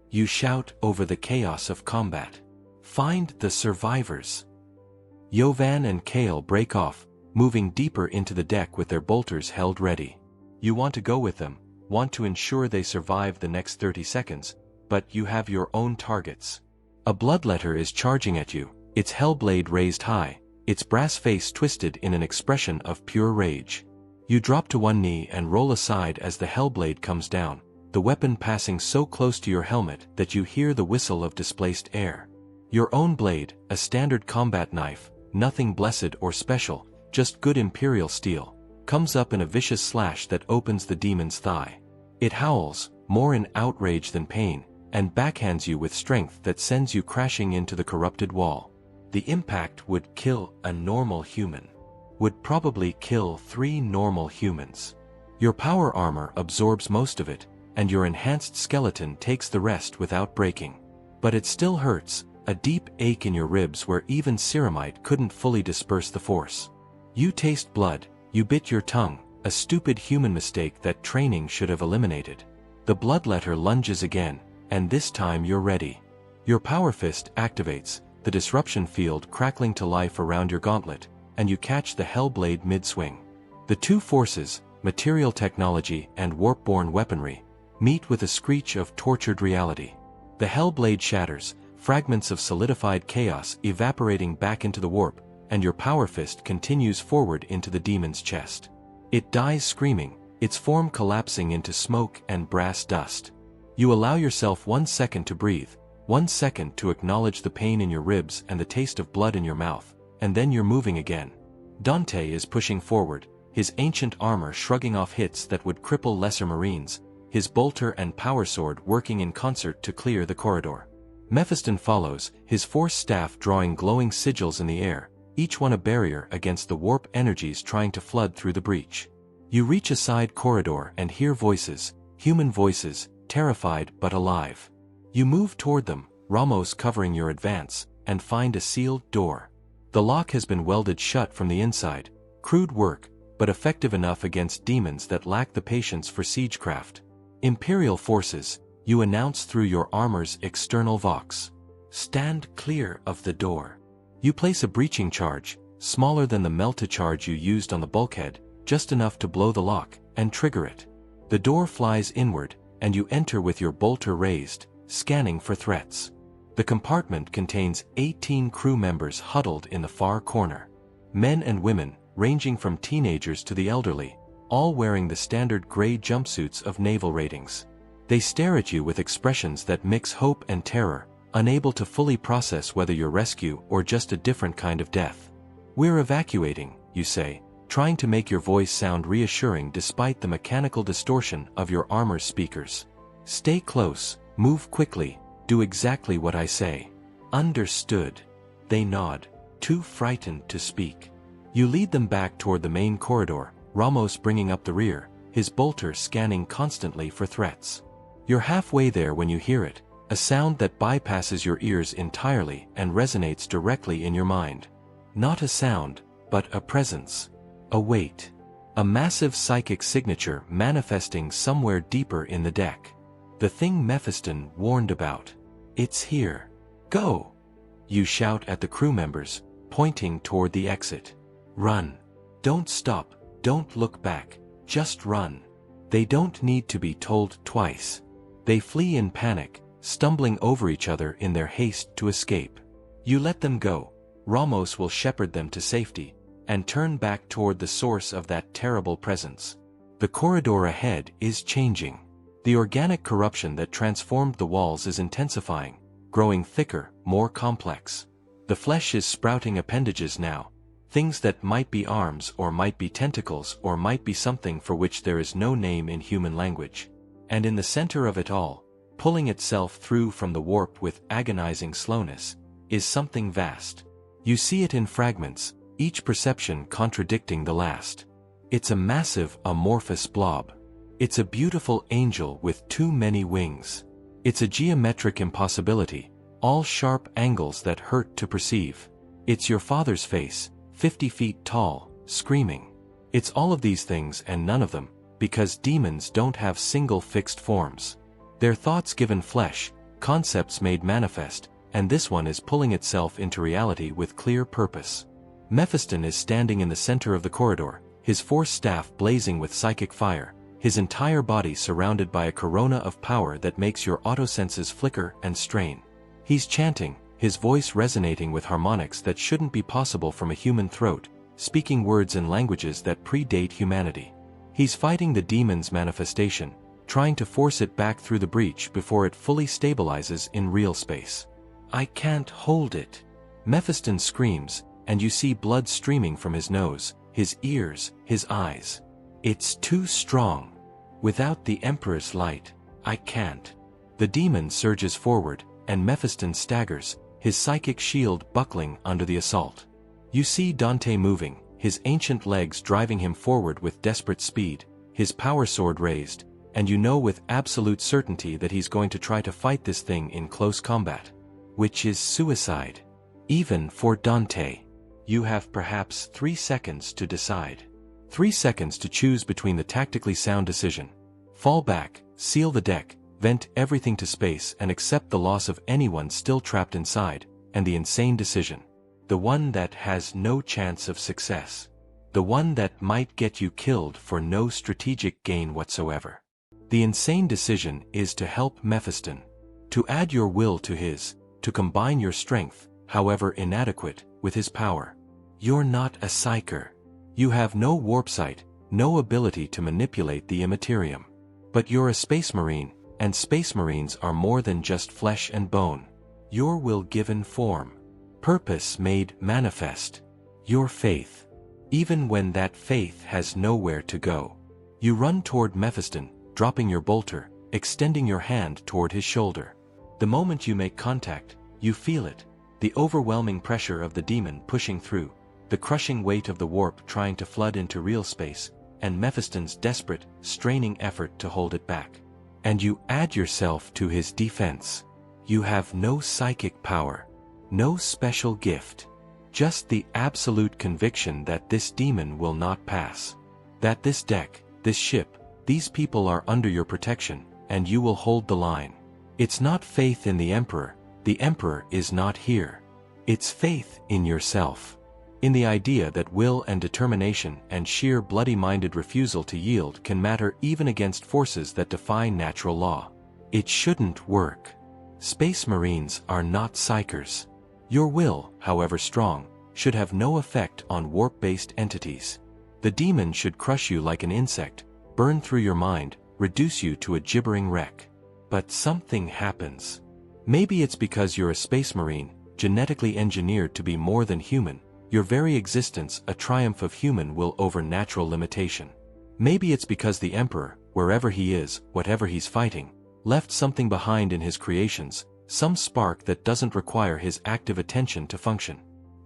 You shout over the chaos of combat. Find the survivors. Yovan and Kale break off, moving deeper into the deck with their bolters held ready. You want to go with them, want to ensure they survive the next 30 seconds, but you have your own targets. A bloodletter is charging at you, its hellblade raised high, its brass face twisted in an expression of pure rage. You drop to one knee and roll aside as the hellblade comes down, the weapon passing so close to your helmet that you hear the whistle of displaced air. Your own blade, a standard combat knife, nothing blessed or special, just good Imperial steel, comes up in a vicious slash that opens the demon's thigh. It howls, more in outrage than pain, and backhands you with strength that sends you crashing into the corrupted wall. The impact would kill a normal human. Would probably kill 3 normal humans. Your power armor absorbs most of it, and your enhanced skeleton takes the rest without breaking. But it still hurts, a deep ache in your ribs where even ceramite couldn't fully disperse the force. You taste blood, you bit your tongue, a stupid human mistake that training should have eliminated. The bloodletter lunges again, and this time you're ready. Your power fist activates, the disruption field crackling to life around your gauntlet, and you catch the hellblade mid-swing. The two forces, material technology and warp-born weaponry, meet with a screech of tortured reality. The hellblade shatters, fragments of solidified chaos evaporating back into the warp, and your power fist continues forward into the demon's chest. It dies screaming, its form collapsing into smoke and brass dust. You allow yourself 1 second to breathe, 1 second to acknowledge the pain in your ribs and the taste of blood in your mouth, and then you're moving again. Dante is pushing forward, his ancient armor shrugging off hits that would cripple lesser marines, his bolter and power sword working in concert to clear the corridor. Mephiston follows, his force staff drawing glowing sigils in the air, each one a barrier against the warp energies trying to flood through the breach. You reach a side corridor and hear voices, human voices, terrified but alive. You move toward them, Ramos covering your advance, and find a sealed door. The lock has been welded shut from the inside, crude work, but effective enough against demons that lack the patience for siegecraft. Imperial forces, you announce through your armor's external vox. Stand clear of the door. You place a breaching charge, smaller than the melta-charge you used on the bulkhead, just enough to blow the lock, and trigger it. The door flies inward, and you enter with your bolter raised, scanning for threats. The compartment contains 18 crew members huddled in the far corner. Men and women, ranging from teenagers to the elderly, all wearing the standard gray jumpsuits of naval ratings. They stare at you with expressions that mix hope and terror, unable to fully process whether you're rescue or just a different kind of death. "We're evacuating," you say, trying to make your voice sound reassuring despite the mechanical distortion of your armor's speakers. "Stay close, move quickly, do exactly what I say." "Understood." They nod. too frightened to speak. You lead them back toward the main corridor, Ramos bringing up the rear, his bolter scanning constantly for threats. You're halfway there when you hear it, a sound that bypasses your ears entirely and resonates directly in your mind. Not a sound, but a presence. A weight. A massive psychic signature manifesting somewhere deeper in the deck. The thing Mephiston warned about. It's here. Go! You shout at the crew members, pointing toward the exit. Run. Don't stop, don't look back, just run. They don't need to be told twice. They flee in panic, stumbling over each other in their haste to escape. You let them go. Ramos will shepherd them to safety, and turn back toward the source of that terrible presence. The corridor ahead is changing. The organic corruption that transformed the walls is intensifying, growing thicker, more complex. The flesh is sprouting appendages now, things that might be arms or might be tentacles or might be something for which there is no name in human language. And in the center of it all, pulling itself through from the warp with agonizing slowness, is something vast. You see it in fragments, each perception contradicting the last. It's a massive, amorphous blob. It's a beautiful angel with too many wings. It's a geometric impossibility, all sharp angles that hurt to perceive. It's your father's face, 50 feet tall, screaming. It's all of these things and none of them, because demons don't have single fixed forms. They're thoughts given flesh, concepts made manifest, and this one is pulling itself into reality with clear purpose. Mephiston is standing in the center of the corridor, his force staff blazing with psychic fire, his entire body surrounded by a corona of power that makes your autosenses flicker and strain. He's chanting, his voice resonating with harmonics that shouldn't be possible from a human throat, speaking words and languages that predate humanity. He's fighting the demon's manifestation, trying to force it back through the breach before it fully stabilizes in real space. I can't hold it. Mephiston screams, and you see blood streaming from his nose, his ears, his eyes. It's too strong. Without the Emperor's light, I can't. The demon surges forward, and Mephiston staggers, his psychic shield buckling under the assault. You see Dante moving, his ancient legs driving him forward with desperate speed, his power sword raised, and you know with absolute certainty that he's going to try to fight this thing in close combat. Which is suicide. Even for Dante. You have perhaps 3 seconds to decide. 3 seconds to choose between the tactically sound decision. Fall back, seal the deck, vent everything to space and accept the loss of anyone still trapped inside, and the insane decision. The one that has no chance of success. The one that might get you killed for no strategic gain whatsoever. The insane decision is to help Mephiston. To add your will to his, to combine your strength, however inadequate, with his power. You're not a psyker. You have no warp sight, no ability to manipulate the immaterium. But you're a space marine, and space marines are more than just flesh and bone. Your will given form. Purpose made manifest. Your faith. Even when that faith has nowhere to go. You run toward Mephiston, dropping your bolter, extending your hand toward his shoulder. The moment you make contact, you feel it. The overwhelming pressure of the demon pushing through, the crushing weight of the warp trying to flood into real space, and Mephiston's desperate, straining effort to hold it back. And you add yourself to his defense. You have no psychic power, no special gift. Just the absolute conviction that this demon will not pass. That this deck, this ship, these people are under your protection, and you will hold the line. It's not faith in the Emperor is not here. It's faith in yourself. In the idea that will and determination and sheer bloody-minded refusal to yield can matter even against forces that defy natural law. It shouldn't work. Space Marines are not psychers. Your will, however strong, should have no effect on warp-based entities. The demon should crush you like an insect, burn through your mind, reduce you to a gibbering wreck. But something happens. Maybe it's because you're a Space Marine, genetically engineered to be more than human, your very existence a triumph of human will over natural limitation. Maybe it's because the Emperor, wherever he is, whatever he's fighting, left something behind in his creations, some spark that doesn't require his active attention to function.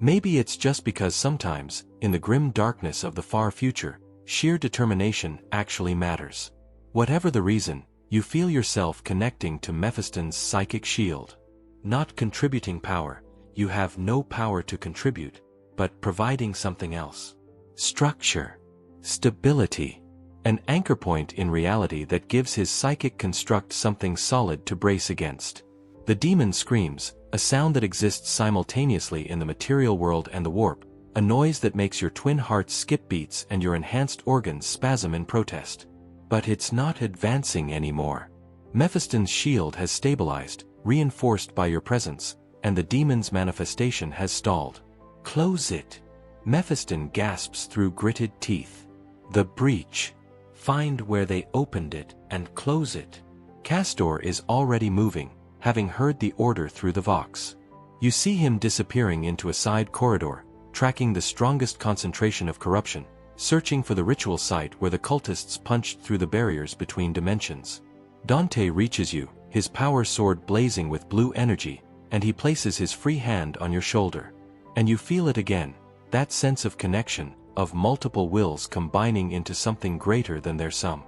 Maybe it's just because sometimes, in the grim darkness of the far future, sheer determination actually matters. Whatever the reason, you feel yourself connecting to Mephistopheles' psychic shield. Not contributing power, you have no power to contribute, but providing something else. Structure. Stability. An anchor point in reality that gives his psychic construct something solid to brace against. The demon screams, a sound that exists simultaneously in the material world and the warp, a noise that makes your twin hearts skip beats and your enhanced organs spasm in protest. But it's not advancing anymore. Mephistopheles' shield has stabilized, reinforced by your presence, and the demon's manifestation has stalled. Close it. Mephistopheles gasps through gritted teeth. The breach. Find where they opened it and close it. Castor is already moving, having heard the order through the vox. You see him disappearing into a side corridor, tracking the strongest concentration of corruption, searching for the ritual site where the cultists punched through the barriers between dimensions. Dante reaches you, his power sword blazing with blue energy, and he places his free hand on your shoulder. And you feel it again, that sense of connection, of multiple wills combining into something greater than their sum.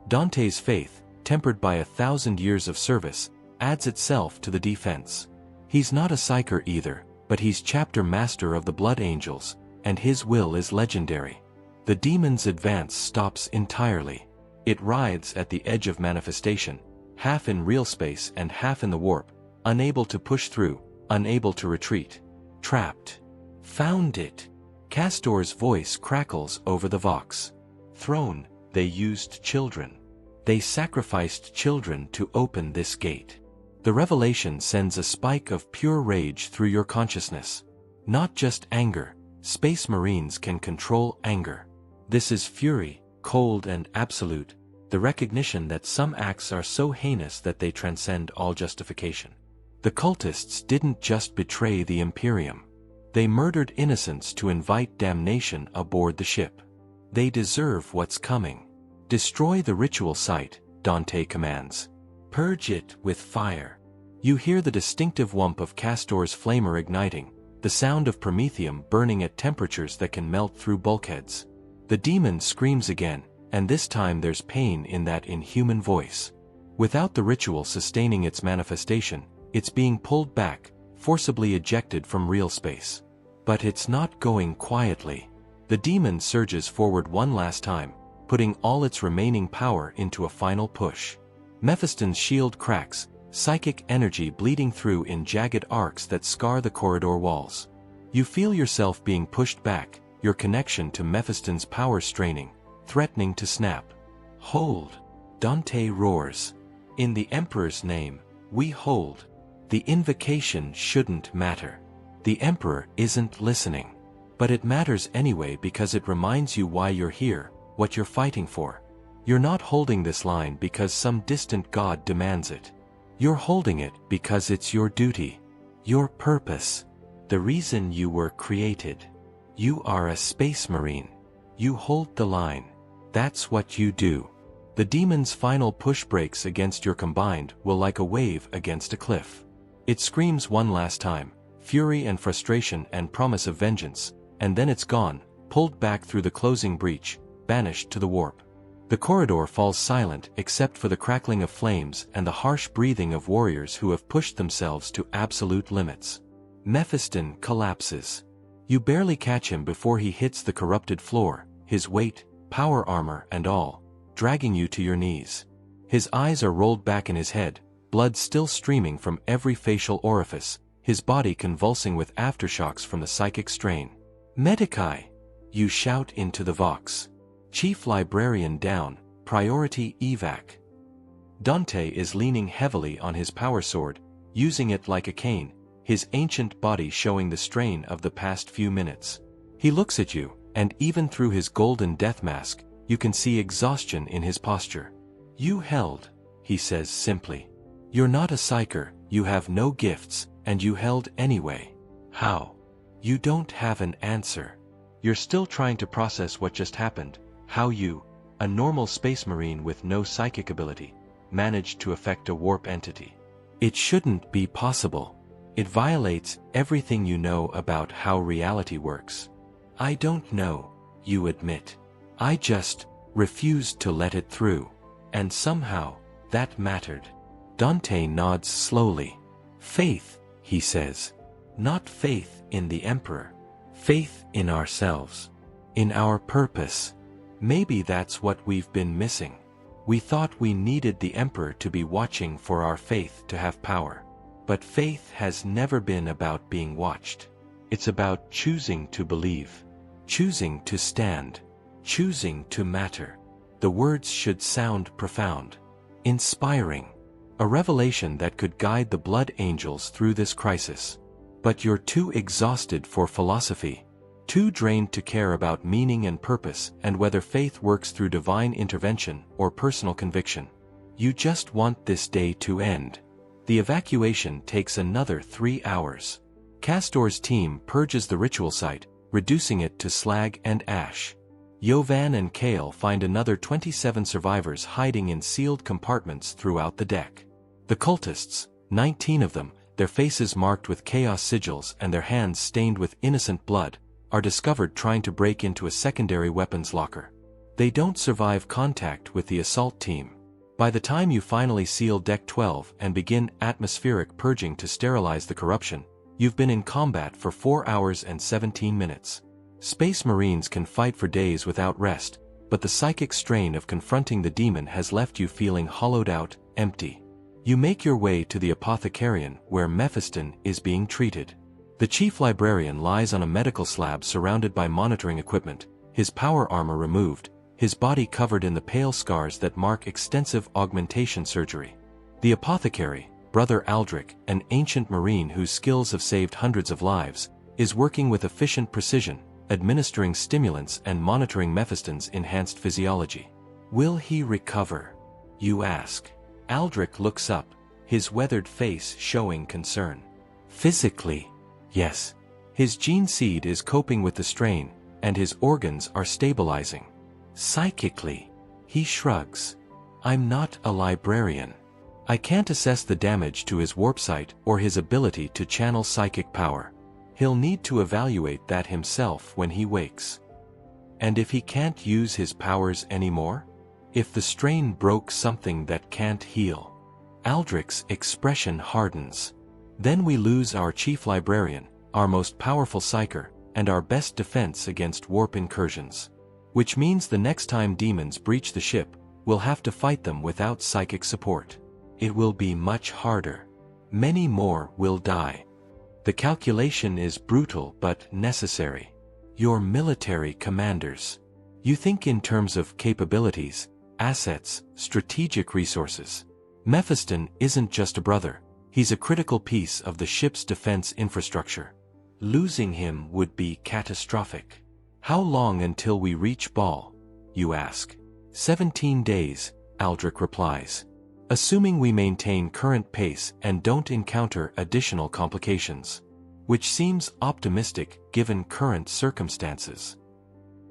Dante's faith, tempered by 1,000 years of service, adds itself to the defense. He's not a psyker either, but he's chapter master of the Blood Angels, and his will is legendary. The demon's advance stops entirely. It writhes at the edge of manifestation, half in real space and half in the warp, unable to push through, unable to retreat. Trapped. Found it. Castor's voice crackles over the vox. Throne, they used children. They sacrificed children to open this gate. The revelation sends a spike of pure rage through your consciousness. Not just anger, Space Marines can control anger. This is fury, cold and absolute, the recognition that some acts are so heinous that they transcend all justification. The cultists didn't just betray the Imperium. They murdered innocents to invite damnation aboard the ship. They deserve what's coming. Destroy the ritual site, Dante commands. Purge it with fire. You hear the distinctive whump of Castor's flamer igniting, the sound of promethium burning at temperatures that can melt through bulkheads. The demon screams again, and this time there's pain in that inhuman voice. Without the ritual sustaining its manifestation, it's being pulled back, forcibly ejected from real space. But it's not going quietly. The demon surges forward one last time, putting all its remaining power into a final push. Mephistopheles' shield cracks, psychic energy bleeding through in jagged arcs that scar the corridor walls. You feel yourself being pushed back, your connection to Mephistopheles' power straining, threatening to snap. Hold. Dante roars. In the Emperor's name, we hold. The invocation shouldn't matter. The Emperor isn't listening. But it matters anyway because it reminds you why you're here, what you're fighting for. You're not holding this line because some distant god demands it. You're holding it because it's your duty, your purpose, the reason you were created. You are a Space Marine. You hold the line. That's what you do. The demon's final push breaks against your combined will like a wave against a cliff. It screams one last time, fury and frustration and promise of vengeance, and then it's gone, pulled back through the closing breach, banished to the warp. The corridor falls silent except for the crackling of flames and the harsh breathing of warriors who have pushed themselves to absolute limits. Mephistopheles collapses. You barely catch him before he hits the corrupted floor, his weight, power armor and all, dragging you to your knees. His eyes are rolled back in his head, blood still streaming from every facial orifice, his body convulsing with aftershocks from the psychic strain. Medici! You shout into the vox. Chief Librarian down, priority evac. Dante is leaning heavily on his power sword, using it like a cane, his ancient body showing the strain of the past few minutes. He looks at you, and even through his golden death mask, you can see exhaustion in his posture. You held, he says simply. You're not a psyker, you have no gifts, and you held anyway. How? You don't have an answer. You're still trying to process what just happened, how you, a normal space marine with no psychic ability, managed to affect a warp entity. It shouldn't be possible. It violates everything you know about how reality works. I don't know, you admit. I just refused to let it through. And somehow, that mattered. Dante nods slowly. Faith, he says. Not faith in the Emperor. Faith in ourselves. In our purpose. Maybe that's what we've been missing. We thought we needed the Emperor to be watching for our faith to have power. But faith has never been about being watched. It's about choosing to believe. Choosing to stand. Choosing to matter. The words should sound profound. Inspiring. A revelation that could guide the Blood Angels through this crisis. But you're too exhausted for philosophy. Too drained to care about meaning and purpose and whether faith works through divine intervention or personal conviction. You just want this day to end. The evacuation takes another 3 hours. Castor's team purges the ritual site, reducing it to slag and ash. Yovan and Kale find another 27 survivors hiding in sealed compartments throughout the deck. The cultists, 19 of them, their faces marked with chaos sigils and their hands stained with innocent blood, are discovered trying to break into a secondary weapons locker. They don't survive contact with the assault team. By the time you finally seal Deck 12 and begin atmospheric purging to sterilize the corruption, you've been in combat for 4 hours and 17 minutes. Space Marines can fight for days without rest, but the psychic strain of confronting the demon has left you feeling hollowed out, empty. You make your way to the Apothecarian where Mephiston is being treated. The chief librarian lies on a medical slab surrounded by monitoring equipment, his power armor removed, his body covered in the pale scars that mark extensive augmentation surgery. The apothecary, Brother Aldrich, an ancient marine whose skills have saved hundreds of lives, is working with efficient precision, administering stimulants and monitoring Mephiston's enhanced physiology. Will he recover? You ask. Aldrich looks up, his weathered face showing concern. Physically, yes. His gene seed is coping with the strain, and his organs are stabilizing. Psychically, he shrugs. I'm not a librarian. I can't assess the damage to his warp sight or his ability to channel psychic power. He'll need to evaluate that himself when he wakes. And if he can't use his powers anymore? If the strain broke something that can't heal? Aldrich's expression hardens. Then we lose our chief librarian, our most powerful psyker, and our best defense against warp incursions. Which means the next time demons breach the ship, we'll have to fight them without psychic support. It will be much harder. Many more will die. The calculation is brutal but necessary. You're military commanders. You think in terms of capabilities, assets, strategic resources. Mephiston isn't just a brother, he's a critical piece of the ship's defense infrastructure. Losing him would be catastrophic. How long until we reach Ball? You ask. 17 days, Aldrich replies. Assuming we maintain current pace and don't encounter additional complications. Which seems optimistic given current circumstances.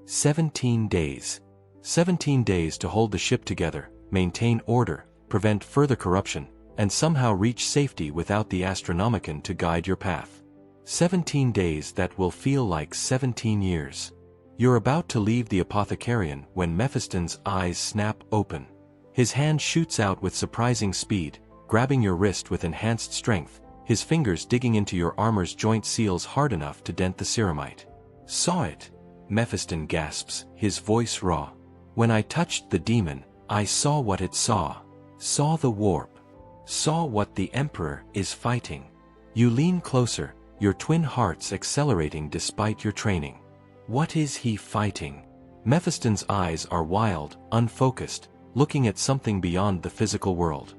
17 days. 17 days to hold the ship together, maintain order, prevent further corruption, and somehow reach safety without the Astronomicon to guide your path. 17 days that will feel like 17 years. You're about to leave the Apothecarian when Mephiston's eyes snap open. His hand shoots out with surprising speed, grabbing your wrist with enhanced strength, his fingers digging into your armor's joint seals hard enough to dent the ceramite. Saw it? Mephiston gasps, his voice raw. When I touched the demon, I saw what it saw. Saw the warp. Saw what the Emperor is fighting. You lean closer, your twin hearts accelerating despite your training. What is he fighting? Mephiston's eyes are wild, unfocused, looking at something beyond the physical world.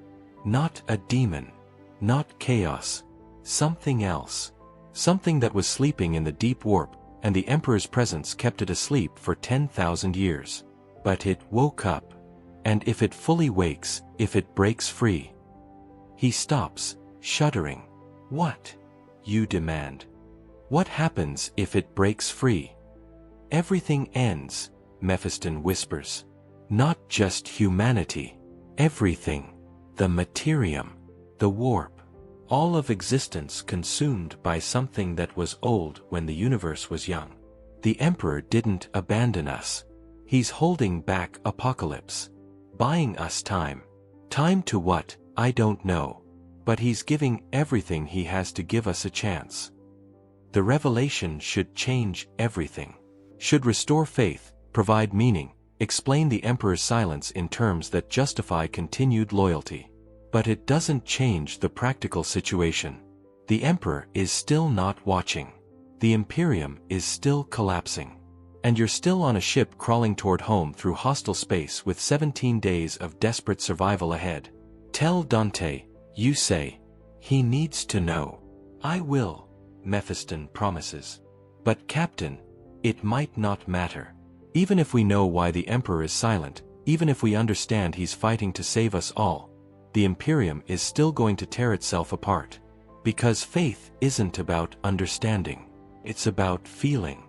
Not a demon. Not chaos. Something else. Something that was sleeping in the deep warp, and the Emperor's presence kept it asleep for 10,000 years. But it woke up. And if it fully wakes, if it breaks free. He stops, shuddering. What? You demand. What happens if it breaks free? Everything ends, Mephiston whispers. Not just humanity. Everything. The materium. The warp. All of existence consumed by something that was old when the universe was young. The Emperor didn't abandon us. He's holding back apocalypse. Buying us time. Time to what, I don't know. But he's giving everything he has to give us a chance. The revelation should change everything. Should restore faith, provide meaning, explain the Emperor's silence in terms that justify continued loyalty. But it doesn't change the practical situation. The Emperor is still not watching. The Imperium is still collapsing. And you're still on a ship crawling toward home through hostile space with 17 days of desperate survival ahead. Tell Dante, you say. He needs to know. I will, Mephiston promises. But Captain, it might not matter. Even if we know why the Emperor is silent, even if we understand he's fighting to save us all, the Imperium is still going to tear itself apart. Because faith isn't about understanding. It's about feeling.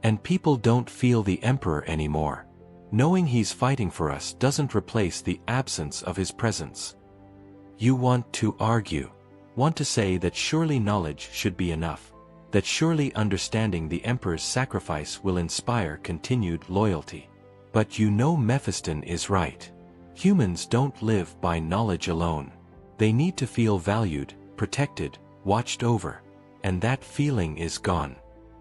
And people don't feel the Emperor anymore. Knowing he's fighting for us doesn't replace the absence of his presence. You want to argue. Want to say that surely knowledge should be enough. That surely understanding the Emperor's sacrifice will inspire continued loyalty. But you know Mephiston is right. Humans don't live by knowledge alone. They need to feel valued, protected, watched over. And that feeling is gone.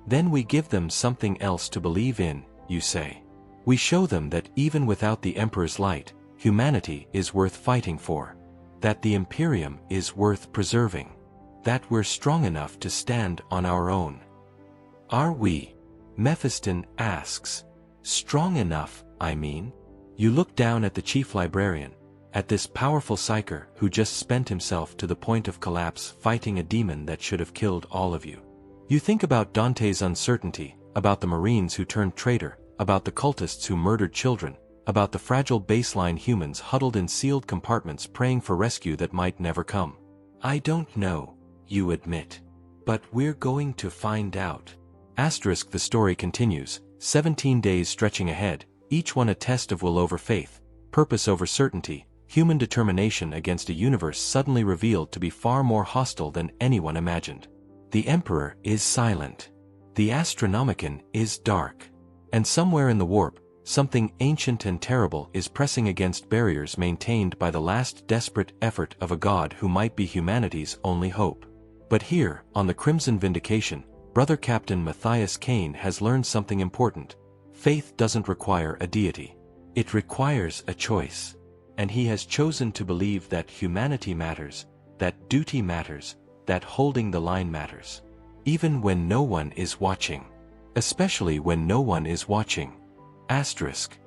Then we give them something else to believe in, you say. We show them that even without the Emperor's light, humanity is worth fighting for. That the Imperium is worth preserving. That we're strong enough to stand on our own. Are we? Mephiston asks. Strong enough, I mean? You look down at the chief librarian, at this powerful psyker who just spent himself to the point of collapse fighting a demon that should have killed all of you. You think about Dante's uncertainty, about the Marines who turned traitor, about the cultists who murdered children, about the fragile baseline humans huddled in sealed compartments praying for rescue that might never come. I don't know, you admit. But we're going to find out. Asterisk. The story continues, 17 days stretching ahead, each one a test of will over faith, purpose over certainty, human determination against a universe suddenly revealed to be far more hostile than anyone imagined. The Emperor is silent. The Astronomicon is dark. And somewhere in the warp, something ancient and terrible is pressing against barriers maintained by the last desperate effort of a god who might be humanity's only hope. But here, on the Crimson Vindication, Brother Captain Matthias Kane has learned something important. Faith doesn't require a deity. It requires a choice. And he has chosen to believe that humanity matters, that duty matters, that holding the line matters. Even when no one is watching. Especially when no one is watching. Asterisk.